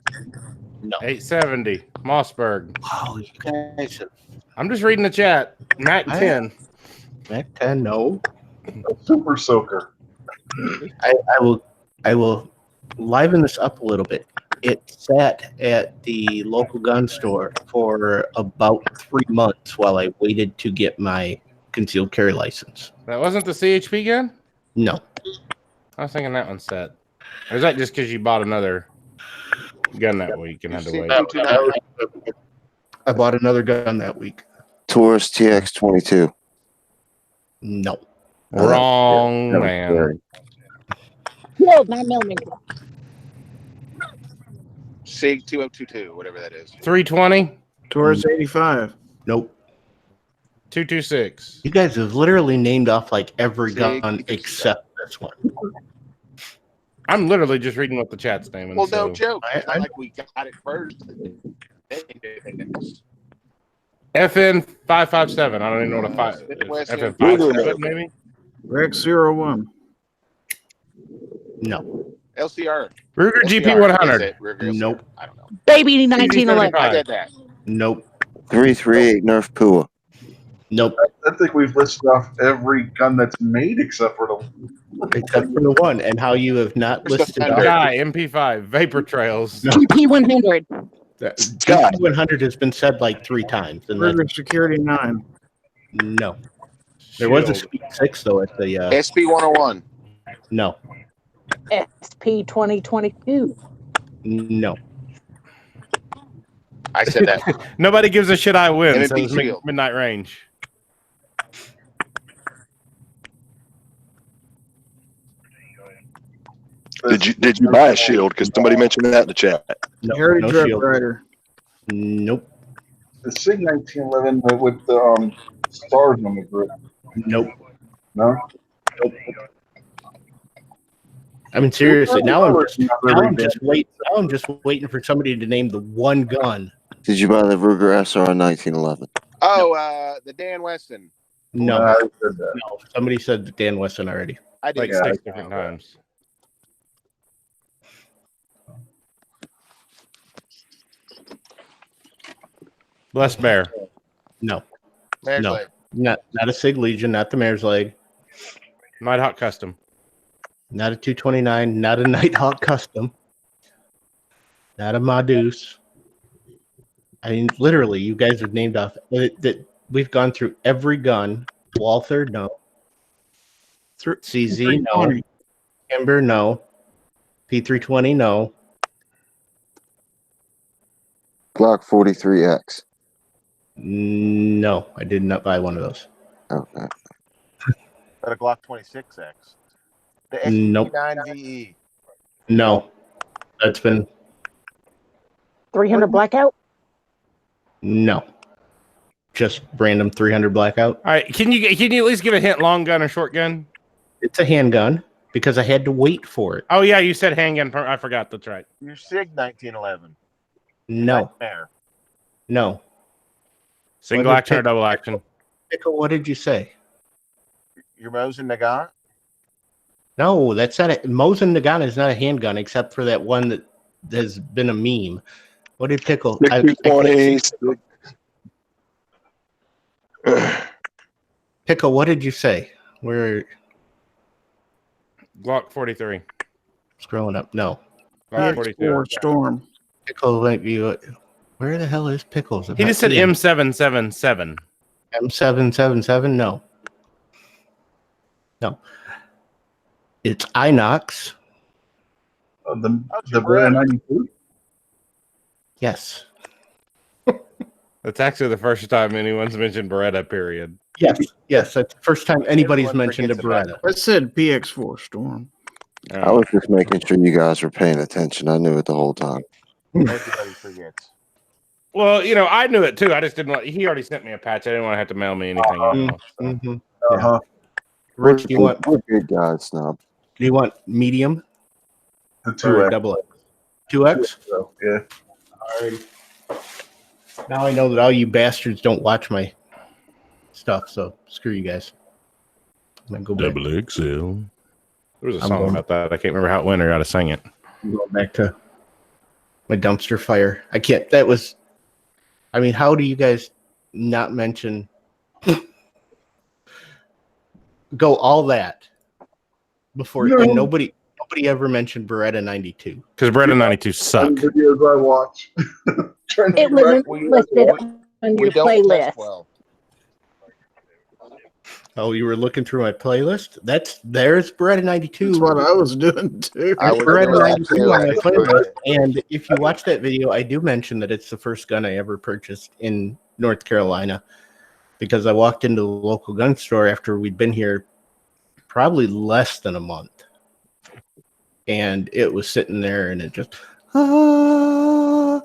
No. 870. Mossberg. Oh, you guys have I'm just reading the chat. Mac 10. Mac 10. No. A super soaker. I will liven this up a little bit. It sat at the local gun store for about 3 months while I waited to get my concealed carry license. That wasn't the CHP gun? No. I was thinking that one set. Or is that just because you bought another gun that week and had to wait? I bought another gun that week. Taurus TX22. No. Wrong, That was man. scary. No, 9mm. SIG 2022, whatever that is. 320. Taurus 85. Nope. 226. You guys have literally named off like every See? gun except this one. I'm literally just reading what the chat's naming. Well, so. no joke. It's I- not like we got it first. FN 557. I don't even know what a five is. Midwest FN Ruger 57 maybe. Rex 01. No. LCR. Ruger LCR. GP 100. Is it Ruger LCR? Nope. I don't know. Baby 1911. I did that. Nope. 338 Nerf Pua. Nope. I think we've listed off every gun that's made except for the. Except for the one, and how you have not Where's the listed fender? off. Guy MP5 Vapor Trails. No. GP100. Scott. 100 has been said like 3 times. And that, Ruger Security 9. no. There was a Shield. Speed 6 though at the SP 101. no. SP 2022. No. I said that. Nobody gives a shit. I win. MP So it's Shield. midnight range. Did you buy a shield? Because somebody mentioned that in the chat. No, Heritage no Rough shield. Rider. Nope. The SIG 1911 with the stars on the group. Nope. No? I mean seriously, now I'm just waiting for somebody to name the one gun. Did you buy the Ruger SR 1911? Oh, the Dan Weston. No. I said that. No. Somebody said Dan Weston already. I did. Like Yeah. 6 different times. Blessed Bear. No. Mayor's No. Leg. Not a Sig Legion, not the Mare's Leg, Nighthawk Custom. not a 229, not a Nighthawk Custom, not a Madeus. I mean, literally, you guys have named off that. We've gone through every gun. Walther, no. CZ, no. Kimber, no. P320, no. Glock 43X. No, I did not buy one of those. Okay. Got a Glock 26X. The Nope. SP9VE. No, that's been 300 blackout. no. Just random 300 blackout. All right. Can you at least give a hint? Long gun or short gun? It's a handgun because I had to wait for it. Oh yeah, you said handgun. I forgot. That's right. Your SIG 1911. No, Nightmare. no. Single What did action or Pickle- double action? Pickle, what did you say? Your Mosin Nagant. No, that's not it. Mosin Nagant is not a handgun except for that one that has been a meme. What did Pickle? I- 220. Pickle, what did you say? We're Glock 43. scrolling up. No. Glock 42. Or Storm. Pickle, where the hell is Pickles? He just said M777. M777. No. No. It's Inox. The your Brand brother? 92? Yes. That's actually the first time anyone's mentioned Beretta. Period. Yes. Yes. That's the first time anybody's Everyone mentioned a forgets about Beretta. I said PX4 Storm. I was just making sure you guys were paying attention. I knew it the whole time. Everybody forgets. Well, I knew it too. I just didn't want. He already sent me a patch. I didn't want to have to mail me anything. Mhm. Uh-huh. Rich, do you want We're good guys, Snob. medium The or 2X. double X? 2X? So, yeah. Alrighty. Now I know that all you bastards don't watch my stuff, so screw you guys. I'm gonna go back. Double XL. There was a I'm song going- about that. I can't remember how it went or how to sing it. I'm going back to my dumpster fire. I can't. That was. I mean, how do you guys not mention? Go all that before, No. and nobody ever mentioned Beretta 92. Because Beretta 92 suck. Videos I watch. Trying to It wasn't we- listed we- on We your don't test playlist. well. Oh, you were looking through my playlist? There's Beretta 92. That's what I was doing too. I There's was Beretta doing that 92 too. on I my didn't find playlist. it. And if you watch that video, I do mention that it's the first gun I ever purchased in North Carolina because I walked into the local gun store after we'd been here probably less than a month. And it was sitting there and it just, and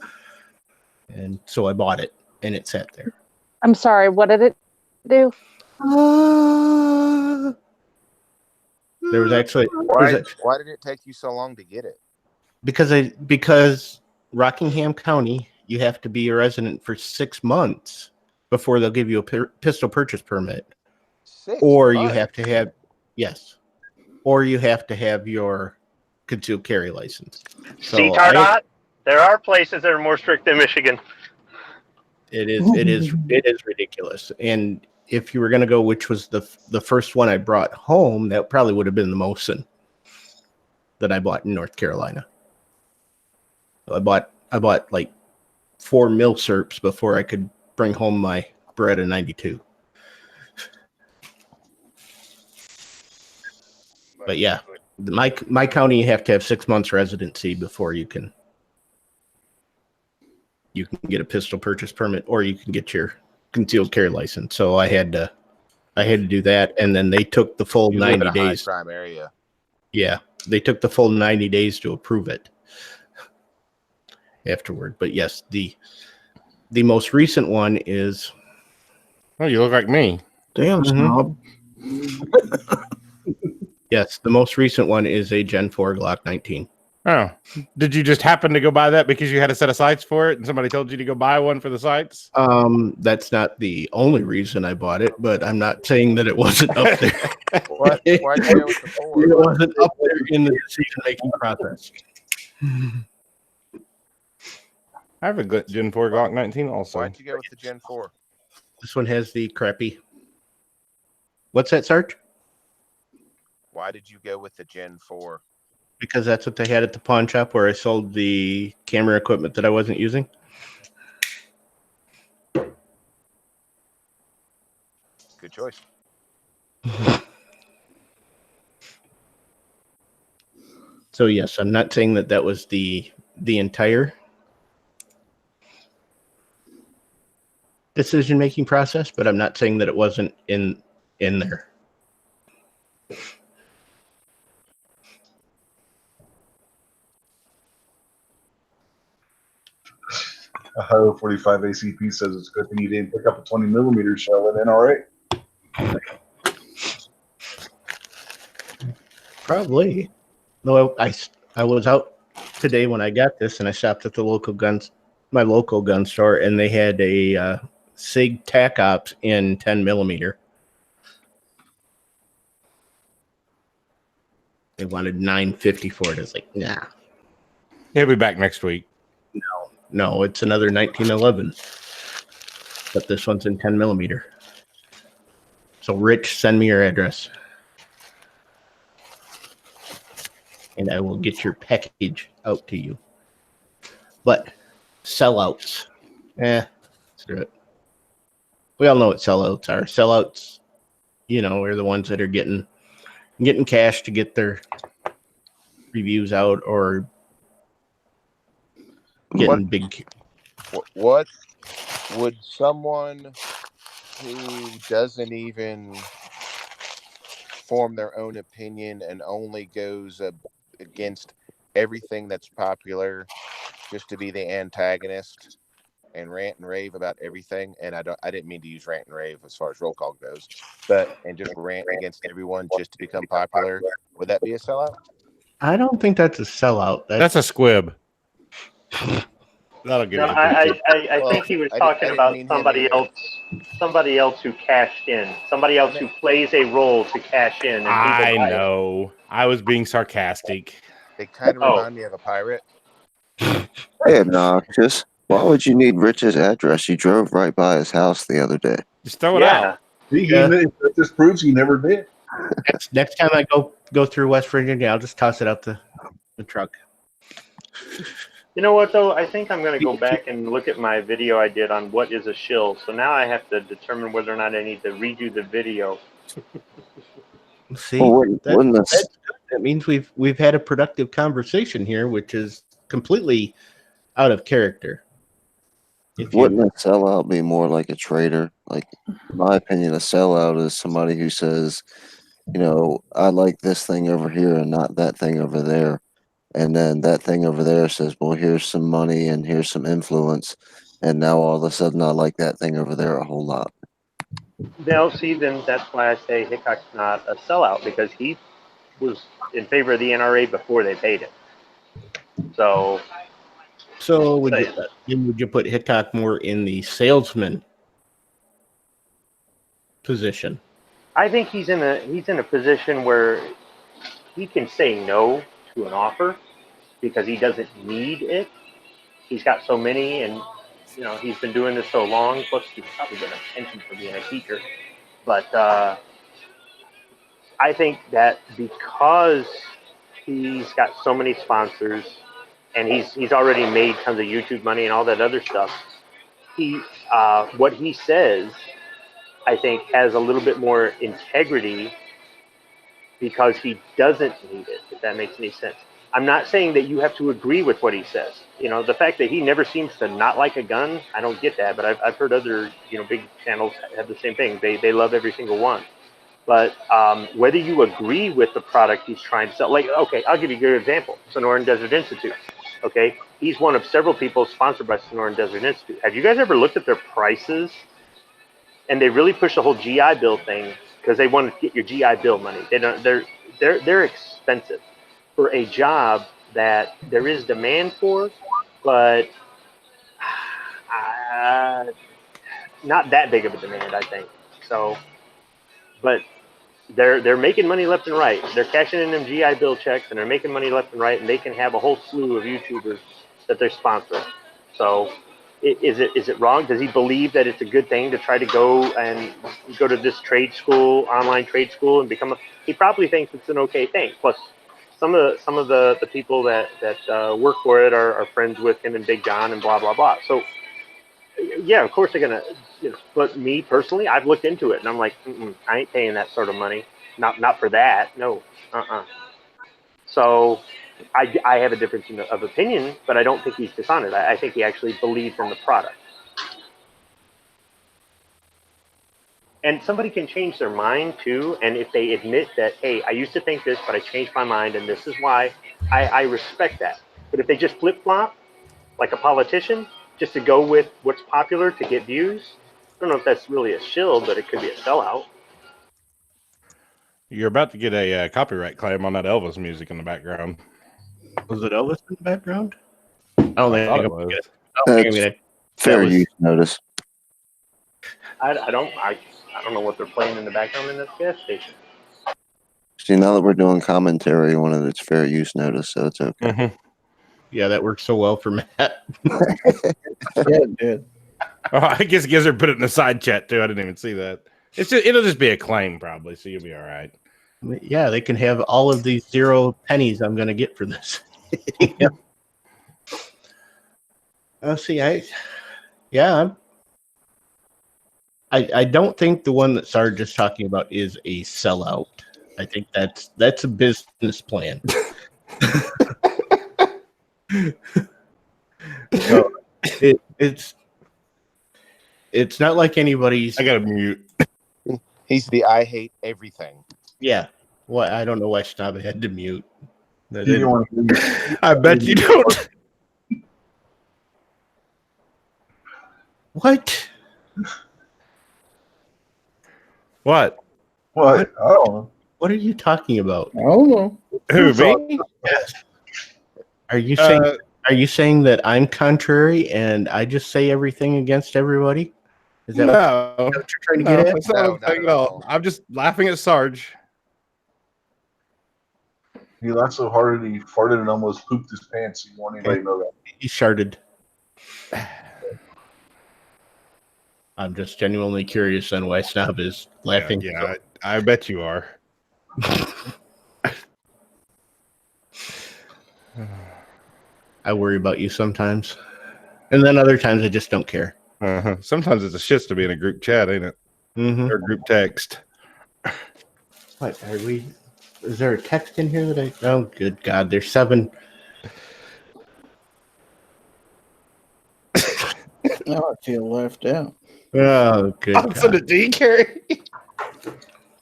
so I bought it and it sat there. I'm sorry, what did it do? There was actually Why did it take you so long to get it? because Rockingham County, you have to be a resident for 6 months before they'll give you a pistol purchase permit. 6 Or months. you have to have, yes, or you have to have your concealed carry license. So See, Tardot, there are places that are more strict than Michigan. it is ridiculous. And if you were going to go, which was the first one I brought home, that probably would have been the Mosin that I bought in North Carolina. So I bought like 4 milsurps before I could bring home my Beretta 92. But yeah, my county, you have to have 6 months residency before you can get a pistol purchase permit, or you can get your concealed carry license. So I had to do that, and then they took the full You live in 90 a high days. crime area. Yeah, they took the full 90 days to approve it afterward. But yes, the most recent one is. Oh, you look like me. Damn, snob. Yes, the most recent one is a Gen 4 Glock 19. Oh, did you just happen to go buy that because you had a set of sights for it and somebody told you to go buy one for the sights? That's not the only reason I bought it, but I'm not saying that it wasn't up there. Why'd you go with the 4? It wasn't up there in the decision-making process. I have a Gen 4 Glock 19 also. Why'd you go with the Gen 4? This one has the crappy. What's that, Sarge? Why did you go with the Gen 4? Because that's what they had at the pawn shop where I sold the camera equipment that I wasn't using. Good choice. So yes, I'm not saying that was the entire decision-making process, but I'm not saying that it wasn't in there. Ohio 45 ACP says it's a good thing you didn't pick up a 20 millimeter shell at NRA. Probably. No, I was out today when I got this, and I stopped at my local gun store, and they had a SIG TAC Ops in 10 millimeter. They wanted $950 for it. I was like, nah. He'll be back next week. No, it's another 1911, but this one's in 10 millimeter. So, Rich, send me your address, and I will get your package out to you. But sellouts, screw it. We all know what sellouts are. Sellouts, are the ones that are getting cash to get their reviews out, or getting big. What would someone who doesn't even form their own opinion and only goes against everything that's popular just to be the antagonist and rant and rave about everything? And I didn't mean to use rant and rave as far as roll call goes, and just rant against everyone just to become popular. Would that be a sellout? I don't think that's a sellout. That's a squib. That'll give No, you the picture. I Well, think he was I talking didn't about mean him somebody either. else, somebody else who cashed in, somebody else who plays a role to cash in, and people I buy it. know. I was being sarcastic. They kind of Oh. remind me of a pirate. Hey, obnoxious. Why would you need Rich's address? You drove right by his house the other day. Just throw it Yeah, out. That just proves he never did. Next time I go through West Virginia, I'll just toss it out the truck. you know what though? I think I'm going to go back and look at my video I did on what is a shill. So now I have to determine whether or not I need to redo the video. See, Well, that means we've had a productive conversation here, which is completely out of character. Wouldn't a sellout be more like a trader? Like, in my opinion, a sellout is somebody who says, you know, I like this thing over here and not that thing over there. And then that thing over there says, well, here's some money and here's some influence. And now all of a sudden I like that thing over there a whole lot. Now, see, then that's why I say Hickok's not a sellout, because he was in favor of the NRA before they paid him. So would you put Hickok more in the salesman position? I think he's in a position where he can say no to an offer because he doesn't need it. He's got so many, and you know he's been doing this so long. Plus, he's probably got a pension for being a teacher. But I think that because he's got so many sponsors, and he's already made tons of YouTube money and all that other stuff, what he says, I think, has a little bit more integrity because he doesn't need it, if that makes any sense. I'm not saying that you have to agree with what he says. You know, the fact that he never seems to not like a gun, I don't get that. But I've heard other, big channels have the same thing. They love every single one. But whether you agree with the product he's trying to sell, like, okay, I'll give you a good example. Sonoran Desert Institute. Okay, he's one of several people sponsored by Sonoran Desert Institute. Have you guys ever looked at their prices? And they really push the whole GI Bill thing because they want to get your GI Bill money. They're expensive for a job that there is demand for, but not that big of a demand, I think. So, but they're making money left and right. They're cashing in them GI Bill checks, and they're making money left and right, and they can have a whole slew of YouTubers that they're sponsoring. So, is it wrong? Does he believe that it's a good thing to try to go to this trade school, online trade school, and become he probably thinks it's an okay thing. Plus, some of the people that work for it are friends with him and Big John and blah blah blah. So yeah, of course they're gonna, But me personally, I've looked into it and I'm like, I ain't paying that sort of money. Not for that. No. So I have a difference of opinion, but I don't think he's dishonest. I think he actually believes in the product. And somebody can change their mind too. And if they admit that, hey, I used to think this, but I changed my mind, and this is why, I respect that. But if they just flip flop, like a politician, just to go with what's popular to get views, I don't know if that's really a shill, but it could be a sellout. You're about to get a copyright claim on that Elvis music in the background. Was it Elvis in the background? I don't think it was. Fair use notice. I don't know what they're playing in the background in this gas station. See, now that we're doing commentary on it, it's fair use notice, so it's okay. Mm-hmm. Yeah, that works so well for Matt. Yeah, it did. Oh, I guess Gizzard put it in the side chat too. I didn't even see that. It'll just be a claim probably, so you'll be all right. Yeah, they can have all of these 0 pennies I'm going to get for this. Yeah. See, I don't think the one that Sarge is talking about is a sellout. I think that's a business plan. So it's not like anybody's. I gotta mute. He's the I hate everything. Yeah. Well, I don't know why Snob had to mute. I bet you don't. What? What? What? I don't know. What are you talking about? I don't know. Who, me? Yes. Are you saying Are you saying that I'm contrary and I just say everything against everybody? Is that what you're trying to get at? That's not No, what I'm not saying at at all. all. I'm just laughing at Sarge. He laughed so hard that he farted and almost pooped his pants. You want anybody to know that? He sharded. I'm just genuinely curious on why Snob is laughing. Yeah, I bet you are. I worry about you sometimes. And then other times I just don't care. Sometimes it's a shits to be in a group chat, ain't it? Mm-hmm. Or group text. What are we? Is there a text in here that I? Oh, good God! There's 7. Now I feel left out. Oh, good I'll send God! it to you, Carrie.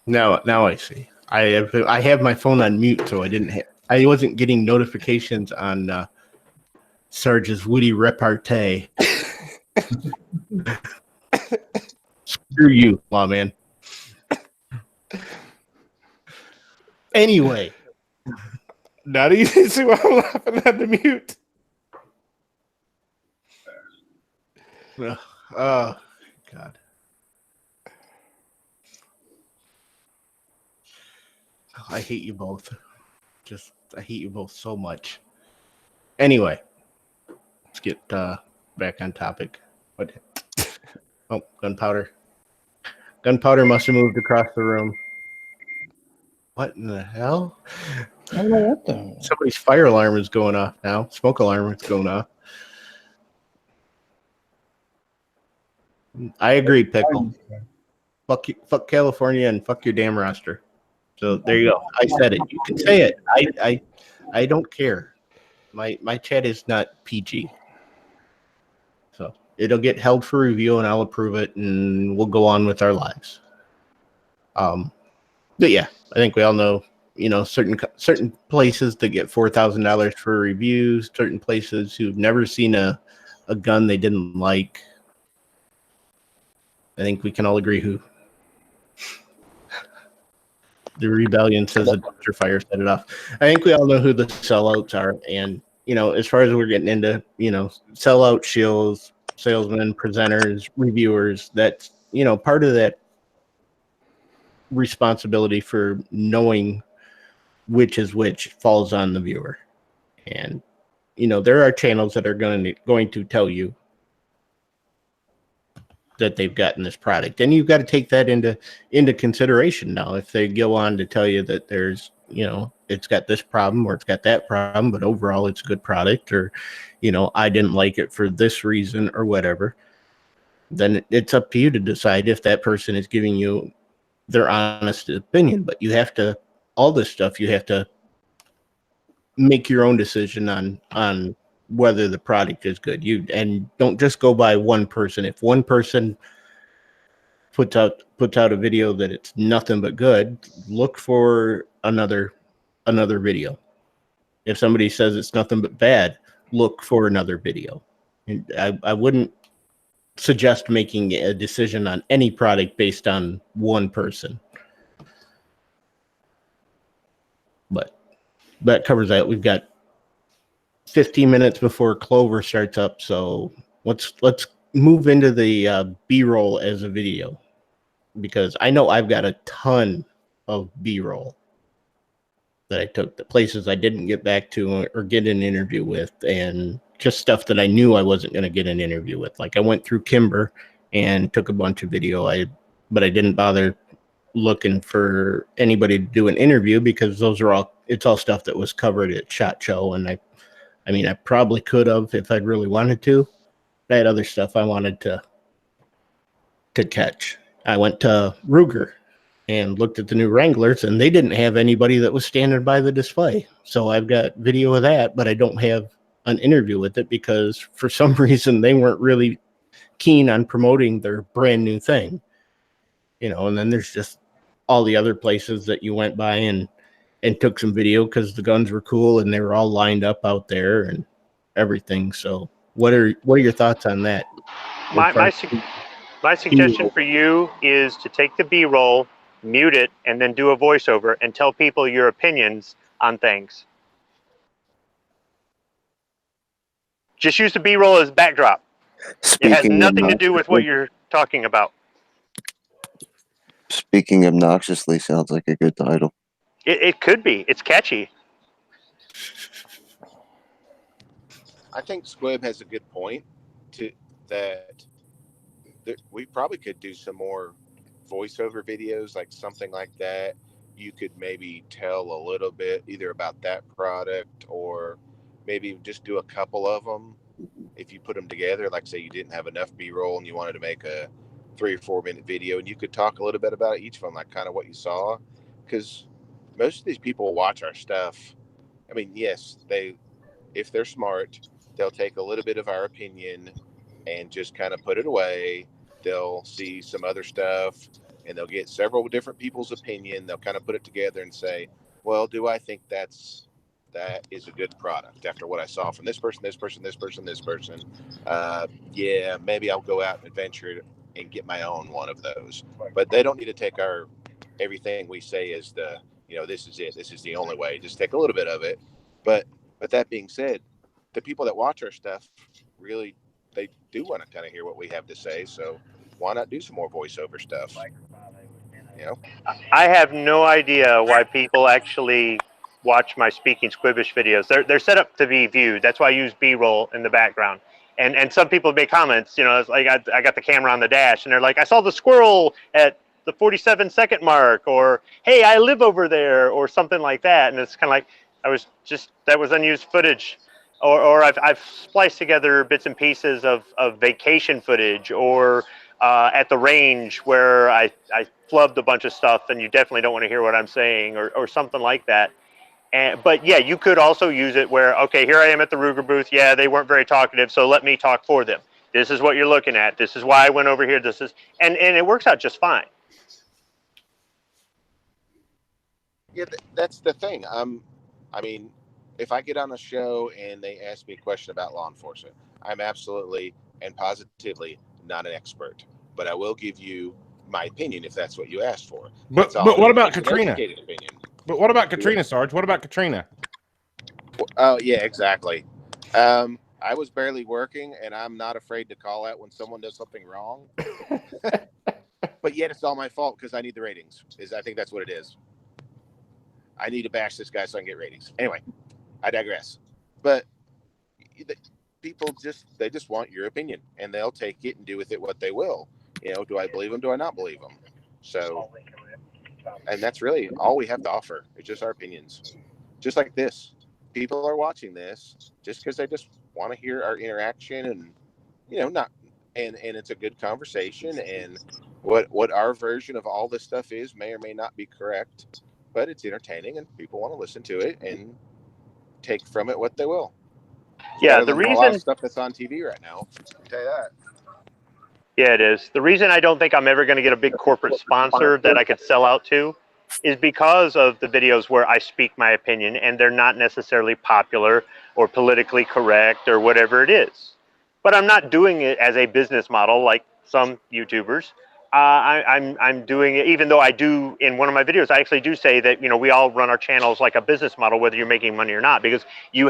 Now I see. I have my phone on mute, so I wasn't getting notifications on Sarge's witty repartee. Screw you, lawman. Anyway, Now do you see why I'm laughing at the mute? oh God. I hate you both. I hate you both so much. Anyway, let's get back on topic. What? Oh, gunpowder. Gunpowder must have moved across the room. What in the hell? I don't know what the hell. Somebody's fire alarm is going off now. Smoke alarm is going off. I agree, Pickle. Fuck California and fuck your damn roster. So there you go. I said it. You can say it. I don't care. My chat is not PG. So it'll get held for review and I'll approve it and we'll go on with our lives. But yeah, I think we all know, certain places that get $4,000 for reviews, certain places who've never seen a gun they didn't like. I think we can all agree who. The rebellion says the dumpster fire set it off. I think we all know who the sellouts are. And, as far as we're getting into, sellout shills, salesmen, presenters, reviewers, that's, part of that responsibility for knowing which is which falls on the viewer. And, there are channels that are going to tell you that they've gotten this product, and you've got to take that into consideration. Now, if they go on to tell you that there's, it's got this problem or it's got that problem, but overall it's a good product, or, I didn't like it for this reason or whatever, then it's up to you to decide if that person is giving you their honest opinion. But you have to, all this stuff, you have to make your own decision on whether the product is good. And don't just go by one person. If one person puts out a video that it's nothing but good, look for another video. If somebody says it's nothing but bad, look for another video. And I wouldn't suggest making a decision on any product based on one person. But that covers that. We've got 15 minutes before Clover starts up, so let's move into the B-roll as a video, because I know I've got a ton of B-roll that I took, the places I didn't get back to or get an interview with, and just stuff that I knew I wasn't going to get an interview with. Like I went through Kimber and took a bunch of video, but I didn't bother looking for anybody to do an interview because it's all stuff that was covered at SHOT Show, and I mean, I probably could have if I'd really wanted to. I had other stuff I wanted to catch. I went to Ruger and looked at the new Wranglers, and they didn't have anybody that was standing by the display. So I've got video of that, but I don't have an interview with it because for some reason they weren't really keen on promoting their brand new thing. And then there's just all the other places that you went by and took some video because the guns were cool and they were all lined up out there and everything. So what are your thoughts on that? My suggestion for you is to take the B-roll, mute it, and then do a voiceover and tell people your opinions on things. Just use the B-roll as backdrop. It has Speaking nothing to do with what obnoxiously, you're talking about. speaking obnoxiously sounds like a good title. It could be. It's catchy. I think Squib has a good point to that we probably could do some more voiceover videos, like something like that. You could maybe tell a little bit either about that product or maybe just do a couple of them. If you put them together, like say you didn't have enough B-roll and you wanted to make a 3 or 4 minute video, and you could talk a little bit about each of them, like kind of what you saw, because most of these people watch our stuff. I mean, yes, if they're smart, they'll take a little bit of our opinion and just kind of put it away. They'll see some other stuff and they'll get several different people's opinion. They'll kind of put it together and say, well, do I think that is a good product after what I saw from this person, this person, this person, this person? Yeah, maybe I'll go out and adventure and get my own one of those. But they don't need to take everything we say as this is it. This is the only way. Just take a little bit of it. But that being said, the people that watch our stuff really, they do want to kind of hear what we have to say. So why not do some more voiceover stuff? I have no idea why people actually watch my speaking squibbish videos. They're set up to be viewed. That's why I use B-roll in the background. And some people make comments, it's like I got the camera on the dash and they're like, I saw the squirrel at the 47-second mark, or hey, I live over there, or something like that. And it's kind of like, that was unused footage. Or I've spliced together bits and pieces of vacation footage, or at the range where I flubbed a bunch of stuff and you definitely don't want to hear what I'm saying, or something like that. But yeah, you could also use it where, okay, here I am at the Ruger booth. Yeah, they weren't very talkative, so let me talk for them. This is what you're looking at. This is why I went over here. And it works out just fine. Yeah, that's the thing. I mean, if I get on a show and they ask me a question about law enforcement, I'm absolutely and positively not an expert, but I will give you my opinion if that's what you asked for. But what about Katrina? But what about Katrina, Sarge? What about Katrina? Oh yeah, exactly. I was barely working, and I'm not afraid to call out when someone does something wrong. But yet it's all my fault because I need the ratings. I think that's what it is. I need to bash this guy so I can get ratings. Anyway, I digress. But people just want your opinion, and they'll take it and do with it what they will. Do I believe them? Do I not believe them? So, and that's really all we have to offer. It's just our opinions. Just like this, people are watching this just because they just want to hear our interaction, and and it's a good conversation. And what our version of all this stuff is may or may not be correct, but it's entertaining, and people want to listen to it and take from it what they will. It's yeah, the reason a lot of stuff that's on TV right now. I can tell you that. Yeah, it is. The reason I don't think I'm ever going to get a big corporate sponsor that I could sell out to is because of the videos where I speak my opinion and they're not necessarily popular or politically correct or whatever it is. But I'm not doing it as a business model like some YouTubers. I'm doing it, even though I do in one of my videos, I actually do say that, we all run our channels like a business model, whether you're making money or not, because you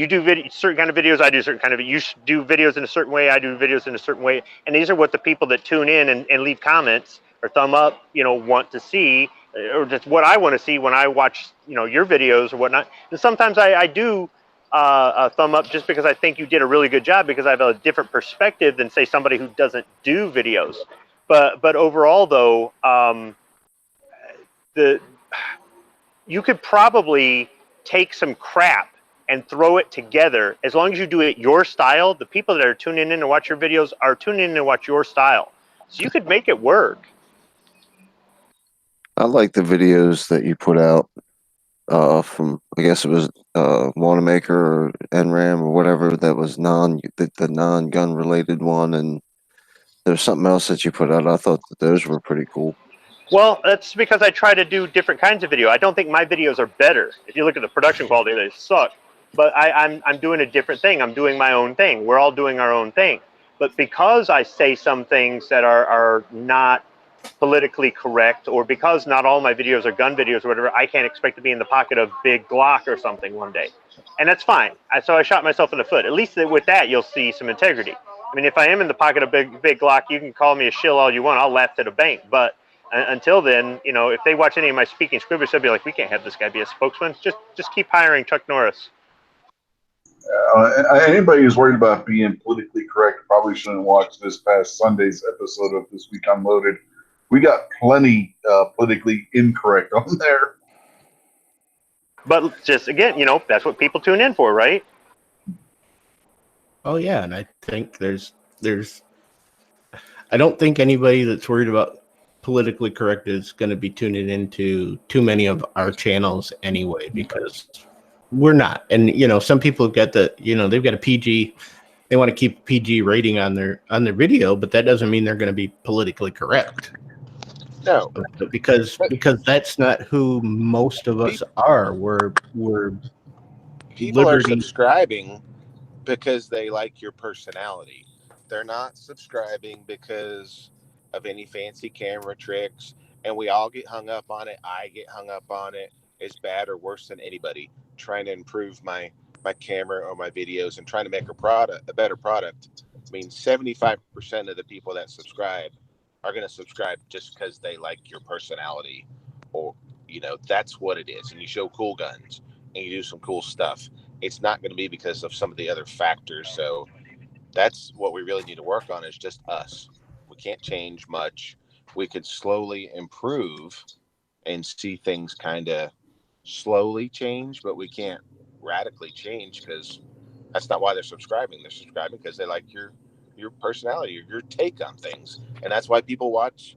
do certain kind of videos, I do certain kind of, you do videos in a certain way, I do videos in a certain way. And these are what the people that tune in and leave comments or thumb up, want to see, or just what I want to see when I watch, your videos or whatnot. And sometimes I do a thumb up just because I think you did a really good job, because I have a different perspective than say somebody who doesn't do videos. But overall, though, you could probably take some crap and throw it together. As long as you do it your style, the people that are tuning in to watch your videos are tuning in to watch your style. So you could make it work. I like the videos that you put out from, I guess it was Wanamaker or NRAAM or whatever, that was the non-gun related one, and there's something else that you put out. I thought that those were pretty cool. Well, that's because I try to do different kinds of video. I don't think my videos are better. If you look at the production quality, they suck. But I'm doing a different thing. I'm doing my own thing. We're all doing our own thing. But because I say some things that are not politically correct, or because not all my videos are gun videos or whatever, I can't expect to be in the pocket of Big Glock or something one day. And that's fine. So I shot myself in the foot. At least with that, you'll see some integrity. I mean, if I am in the pocket of Big Glock, you can call me a shill all you want. I'll laugh to the bank. But until then, you know, if they watch any of my speaking scribblers, they'll be like, we can't have this guy be a spokesman. Just keep hiring Chuck Norris. Anybody who's worried about being politically correct probably shouldn't watch this past Sunday's episode of This Week Unloaded. We got plenty politically incorrect on there. But just, again, you know, that's what people tune in for, right? Oh yeah, and I think there's I don't think anybody that's worried about politically correct is going to be tuning into too many of our channels anyway, because we're not. And you know, some people get the, you know, they've got a PG, they want to keep PG rating on their video, but that doesn't mean they're going to be politically correct. No, because that's not who most of us are. We're people liberty. are subscribing because they like your personality. They're not subscribing because of any fancy camera tricks, and we all get hung up on it. I get hung up on it. It's bad or worse than anybody trying to improve my camera or my videos and trying to make a better product. I mean, 75% of the people that subscribe are going to subscribe just because they like your personality, or, you know, that's what it is. And you show cool guns and you do some cool stuff. It's not going to be because of some of the other factors. So that's what we really need to work on, is just us. We can't change much. We could slowly improve and see things kind of slowly change, but we can't radically change, because that's not why they're subscribing. They're subscribing because they like your personality, your take on things. And that's why people watch,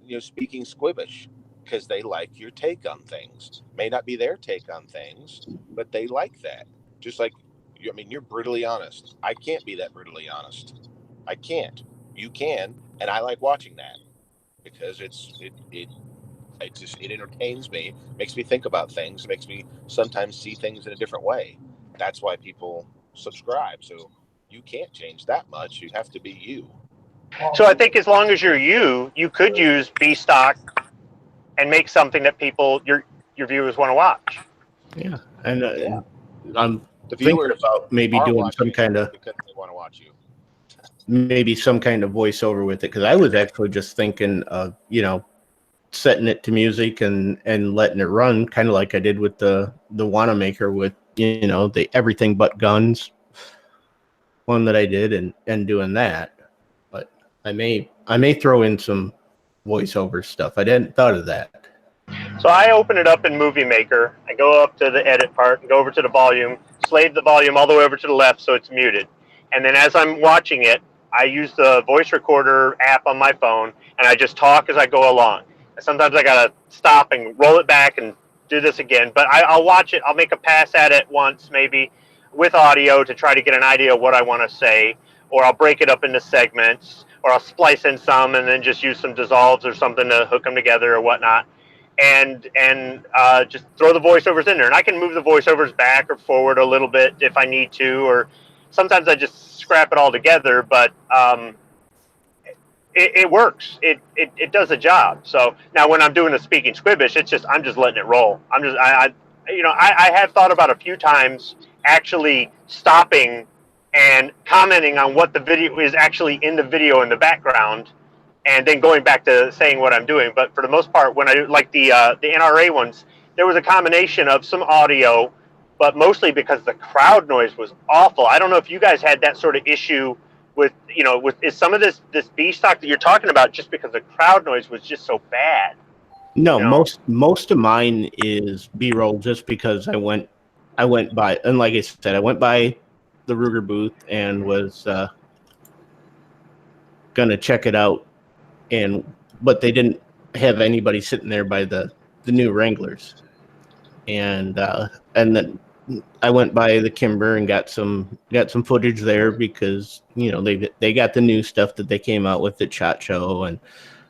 you know, Speaking Squibbish, because they like your take on things. May not be their take on things, but they like that. Just like, I mean, you're brutally honest. I can't be that brutally honest. I can't. You can, and I like watching that because it entertains me, makes me think about things, makes me sometimes see things in a different way. That's why people subscribe. So you can't change that much. You have to be you. So I think as long as you're you could use B stock and make something that your viewers want to watch. Yeah, and Yeah. I'm The thinking viewers about maybe are doing watching some you kind of because they want to watch you. maybe some kind of voiceover with it, because I was actually just thinking of, you know, setting it to music and letting it run, kind of like I did with the Wanamaker with, you know, the Everything But Guns one that I did, and doing that. But I may throw in some voiceover stuff. I didn't thought of that. So I open it up in Movie Maker. I go up to the edit part and go over to the volume, slave the volume all the way over to the left so it's muted. And then as I'm watching it, I use the voice recorder app on my phone, and I just talk as I go along. And sometimes I got to stop and roll it back and do this again. But I'll watch it. I'll make a pass at it once, maybe, with audio to try to get an idea of what I want to say. Or I'll break it up into segments. Or I'll splice in some and then just use some dissolves or something to hook them together or whatnot. And just throw the voiceovers in there. And I can move the voiceovers back or forward a little bit if I need to, or sometimes I just scrap it all together, but it works. It does the job. So now when I'm doing the Speaking Squibbish, I'm just letting it roll. I have thought about a few times actually stopping and commenting on what the video is actually in the video in the background, and then going back to saying what I'm doing. But for the most part, when I do, like the NRA ones, there was a combination of some audio, but mostly because the crowd noise was awful. I don't know if you guys had that sort of issue with, you know, is some of this B stock that you're talking about just because the crowd noise was just so bad? No, You know? most of mine is B-roll, just because I went by, and like I said, I went by the Ruger booth and was gonna check it out, but they didn't have anybody sitting there by the new Wranglers, and then I went by the Kimber and got some footage there, because, you know, they got the new stuff that they came out with at SHOT Show, and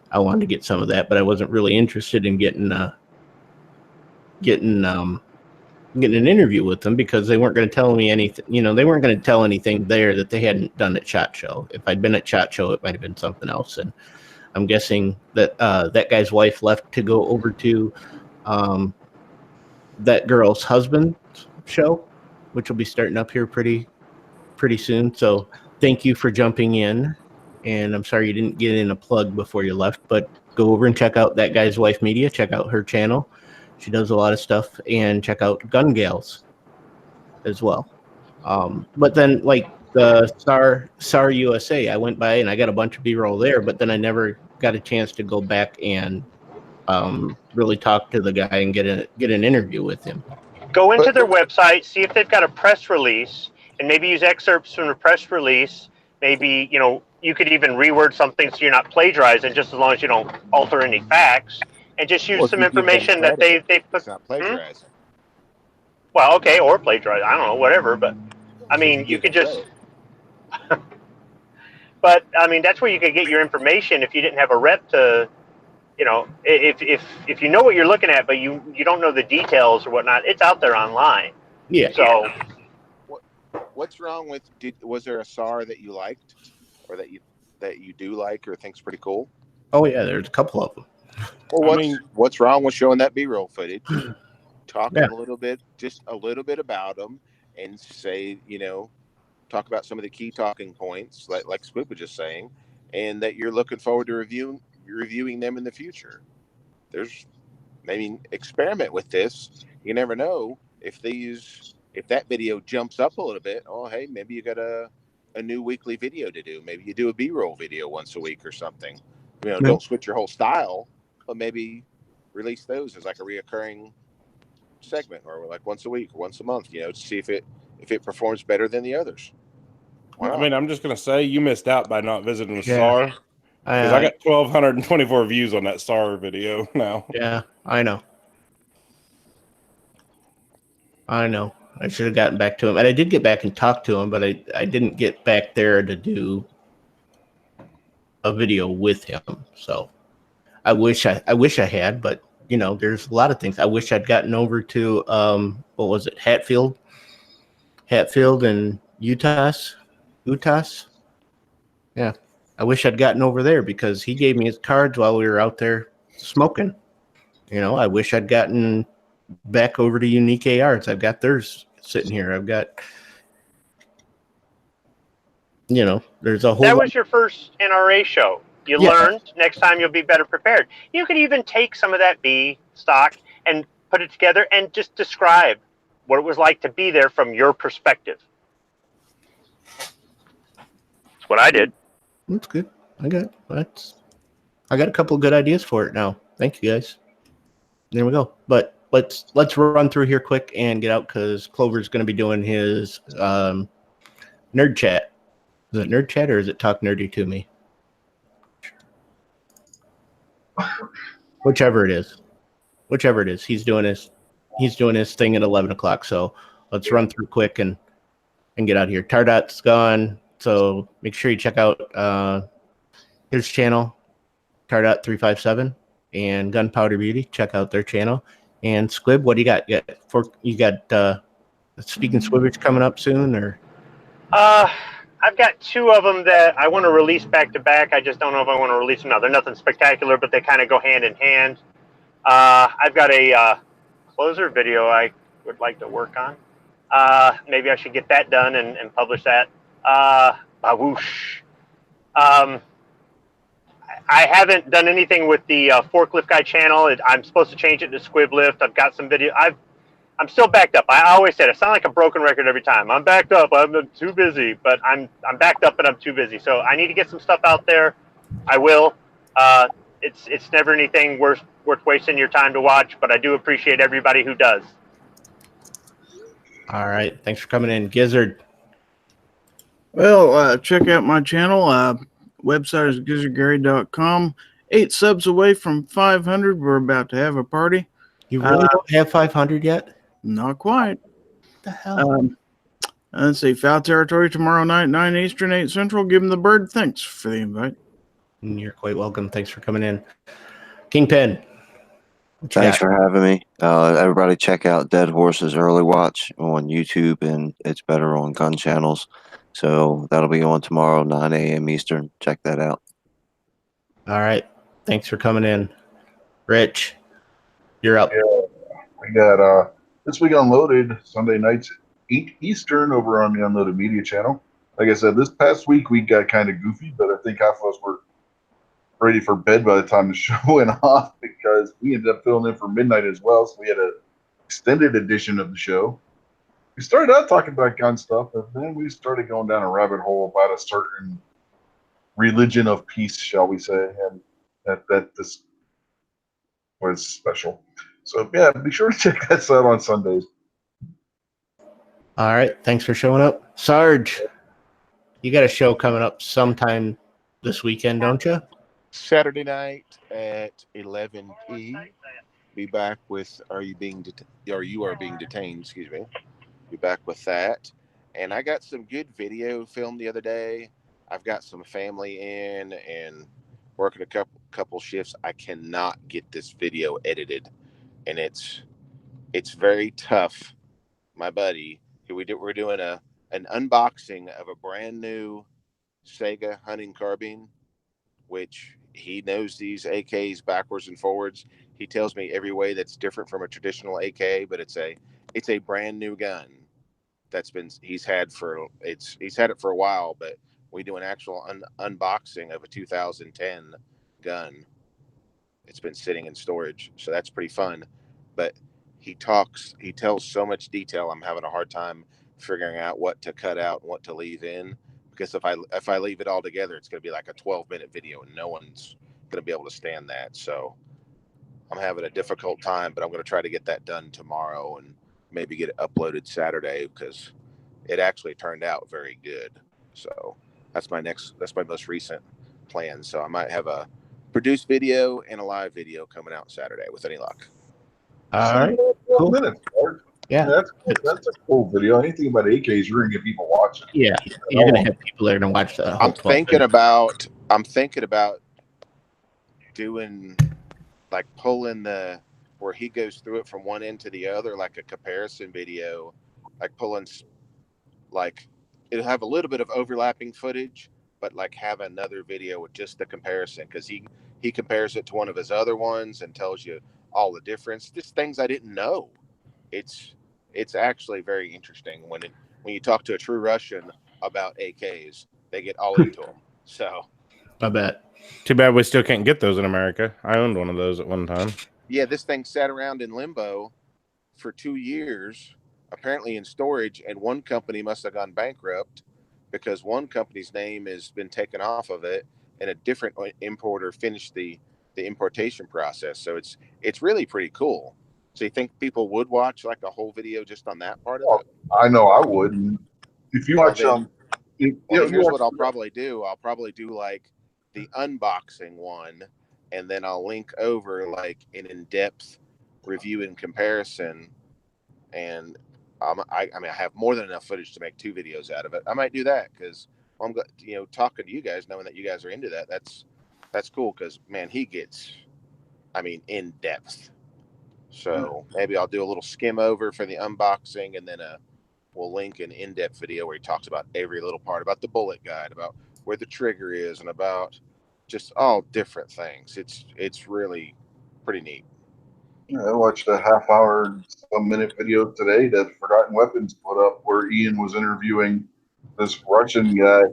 I wanted to get some of that, but I wasn't really interested in getting an interview with them, because they weren't going to tell me anything. You know, they weren't going to tell anything there that they hadn't done at SHOT Show. If I'd been at SHOT Show, it might have been something else. And I'm guessing that that guy's wife left to go over to that girl's husband's show, which will be starting up here pretty soon. So thank you for jumping in, and I'm sorry you didn't get in a plug before you left, but go over and check out that guy's wife media. Check out her channel. She does a lot of stuff, and check out Gun Gals as well. But then, like the SAR USA, I went by and I got a bunch of B-roll there, but then I never got a chance to go back and really talk to the guy and get an interview with him. Go into their website, see if they've got a press release, and maybe use excerpts from the press release. Maybe, you know, you could even reword something so you're not plagiarizing, just as long as you don't alter any facts, and just use some information that they put. It's not plagiarizing. Well, okay, or plagiarize. I don't know, whatever. But I mean, you could just. But I mean, that's where you could get your information if you didn't have a rep to. You know, if you know what you're looking at, but you don't know the details or whatnot, it's out there online. Yeah. So, what's wrong with? Was there a SAR that you liked, or that you do like, or think's pretty cool? Oh yeah, there's a couple of them. Well, what's wrong with showing that B-roll footage? Talking Yeah. a little bit about them, and say, you know, talk about some of the key talking points, like Squid was just saying, and that you're looking forward to reviewing them in the future. Experiment with this. You never know if that video jumps up a little bit. Oh, hey, maybe you got a new weekly video to do. Maybe you do a B-roll video once a week or something. You know, don't switch your whole style, but maybe release those as like a reoccurring segment, or like once a week or once a month. You know, to see if it performs better than the others. I mean, I'm just gonna say you missed out by not visiting the Yeah. SAR. Because I got 1,224 views on that SAR video now. Yeah, I know. I should have gotten back to him. And I did get back and talk to him, but I didn't get back there to do a video with him. So I wish I had, but you know, there's a lot of things. I wish I'd gotten over to what was it, Hatfield and Utah's. Yeah. I wish I'd gotten over there because he gave me his cards while we were out there smoking. You know, I wish I'd gotten back over to Unique ARs. I've got theirs sitting here. I've got, you know, there's a whole. That was your first NRA show. You learned. Next time you'll be better prepared. You could even take some of that B stock and put it together and just describe what it was like to be there from your perspective. That's what I did. That's good. I got a couple of good ideas for it now. Thank you guys. There we go. But let's run through here quick and get out because Clover's going to be doing his nerd chat. Is it nerd chat or is it talk nerdy to me? Whichever it is, he's doing his thing at 11 o'clock. So let's run through quick and get out of here. Tardot's gone. So make sure you check out his channel, Tardot 357, and Gunpowder Beauty. Check out their channel. And Squib, what do you got? You got Speaking Squibbage coming up soon, or? I've got two of them that I want to release back to back. I just don't know if I want to release them now. They're nothing spectacular, but they kind of go hand in hand. I've got a closer video I would like to work on. Maybe I should get that done and publish that. Bawoosh. I haven't done anything with the Forklift Guy channel. I'm supposed to change it to Squiblift. I've got some video. I'm still backed up. I always said I sound like a broken record every time. I'm backed up. I'm too busy, but I'm backed up and I'm too busy. So I need to get some stuff out there. I will. It's never anything worth wasting your time to watch, but I do appreciate everybody who does. All right. Thanks for coming in, Gizzard. Well, check out my channel. Website is gizzardgary.com. 8 subs away from 500. We're about to have a party. You really don't have 500 yet? Not quite. What the hell? Let's see. Foul Territory tomorrow night, 9 Eastern, 8 Central. Give him the bird. Thanks for the invite. You're quite welcome. Thanks for coming in. Kingpin. Thanks for having me. Everybody check out Dead Horses Early Watch on YouTube, and it's better on gun channels. So that'll be on tomorrow, 9 a.m. Eastern. Check that out. All right. Thanks for coming in. Rich, you're up. Yeah, we got this week Unloaded Sunday nights at 8 Eastern over on the Unloaded Media channel. Like I said, this past week we got kind of goofy, but I think half of us were ready for bed by the time the show went off because we ended up filling in for midnight as well. So we had an extended edition of the show. We started out talking about gun stuff, but then we started going down a rabbit hole about a certain religion of peace, shall we say, and that this was special. So yeah, be sure to check that out on Sundays. All right. Thanks for showing up. Sarge, you got a show coming up sometime this weekend, don't you? Saturday night at 11 p. Be back with Are You Being Detained? Excuse me. Be back with that. And I got some good video filmed the other day. I've got some family in and working a couple shifts. I cannot get this video edited, and it's very tough. My buddy, we're doing an unboxing of a brand new Sega hunting carbine, which he knows these AKs backwards and forwards. He tells me every way that's different from a traditional AK, but it's a brand new gun he's had it for a while. But we do an actual unboxing of a 2010 gun. It's been sitting in storage, so that's pretty fun. But he tells so much detail. I'm having a hard time figuring out what to cut out and what to leave in, because if I leave it all together, it's going to be like a 12-minute video, and no one's going to be able to stand that. So I'm having a difficult time, but I'm going to try to get that done tomorrow and maybe get it uploaded Saturday, because it actually turned out very good. So that's my most recent plan. So I might have a produced video and a live video coming out Saturday with any luck. All right. 12 Cool. minutes, Mark. Yeah. That's a cool video. Anything about AKs, you're gonna get people watching. Yeah. You're going to have people that are going to watch the whole I'm 12 thinking minutes. about doing, like, pulling where he goes through it from one end to the other, like a comparison video, like pulling, like, it'll have a little bit of overlapping footage, but like have another video with just the comparison, because he compares it to one of his other ones and tells you all the difference. Just things I didn't know. It's actually very interesting when you talk to a true Russian about AKs, they get all into them. So I bet. Too bad we still can't get those in America. I owned one of those at one time. yeah, this thing sat around in limbo for 2 years, apparently in storage, and one company must have gone bankrupt because one company's name has been taken off of it and a different importer finished the importation process. So it's really pretty cool. So you think people would watch like a whole video just on that part of it? I know I would. And if you watch here's what I'll probably do. I'll probably do like the unboxing one, and then I'll link over like an in-depth review and comparison. And I have more than enough footage to make 2 videos out of it. I might do that because I'm talking to you guys, knowing that you guys are into that. That's cool, because man, he gets, in depth. So maybe I'll do a little skim over for the unboxing, and then we'll link an in-depth video where he talks about every little part, about the bullet guide, about where the trigger is, and about just all different things. It's really pretty neat. I watched a half-hour, some-minute video today that Forgotten Weapons put up where Ian was interviewing this Russian guy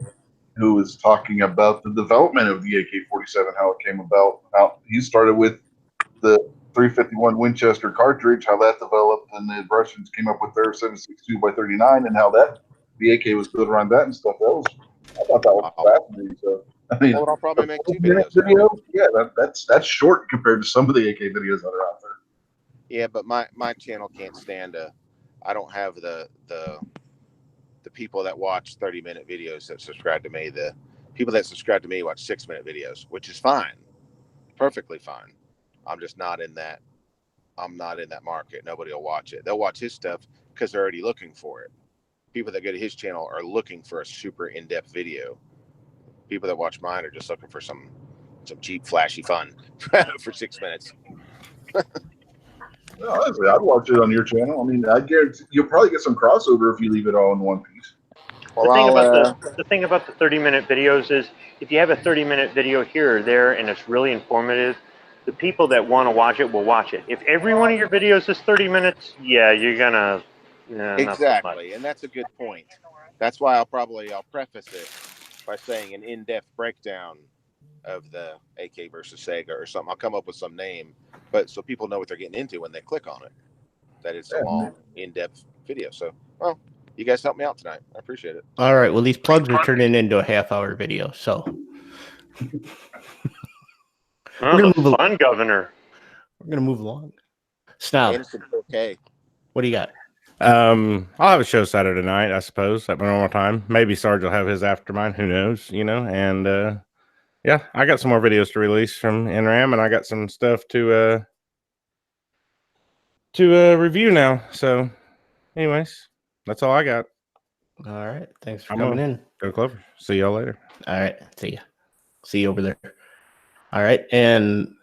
who was talking about the development of the AK-47, how it came about, how he started with the 351 Winchester cartridge, how that developed, and the Russians came up with their 7.62 by 39, and how the AK was built around that and stuff. I thought that was fascinating. So I'll probably make 2 videos. Yeah, that's short compared to some of the AK videos that are out there. Yeah, but my channel can't stand I don't have the people that watch 30-minute videos that subscribe to me. The people that subscribe to me watch 6-minute videos, which is fine, perfectly fine. I'm just not in that. I'm not in that market. Nobody will watch it. They'll watch his stuff because they're already looking for it. People that go to his channel are looking for a super in-depth video. People that watch mine are just looking for some cheap, flashy fun for 6 minutes. No, honestly, I'd watch it on your channel. I guarantee you'll probably get some crossover if you leave it all in one piece. Well, The thing about the 30-minute videos is if you have a 30-minute video here or there and it's really informative, the people that want to watch it will watch it. If every one of your videos is 30 minutes, yeah, you're gonna not so much. exactly, and that's a good point. That's why I'll preface it by saying an in-depth breakdown of the AK versus Sega or something. I'll come up with some name, but so people know what they're getting into when they click on it. That it's a long, in-depth video. So, well, you guys helped me out tonight. I appreciate it. All right. Well, these plugs are turning into a half-hour video, so Oh, the fun governor. We're gonna move along. Snob, Okay. what do you got? I'll have a show Saturday night, I suppose, at my normal time. Maybe Sarge will have his after mine. Who knows? And yeah, I got some more videos to release from NRAAM, and I got some stuff to review now. So, anyways, that's all I got. All right. Thanks for coming in. Go Clover. See y'all later. All right. See ya. See you over there. All right. And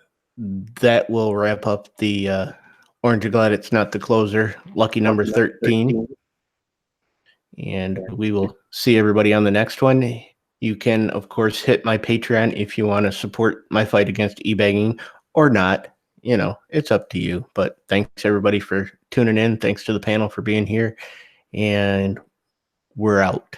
that will wrap up the Orange and Glad It's Not the Closer, lucky number 13. And we will see everybody on the next one. You can, of course, hit my Patreon if you want to support my fight against e-bagging or not. It's up to you. But thanks, everybody, for tuning in. Thanks to the panel for being here. And we're out.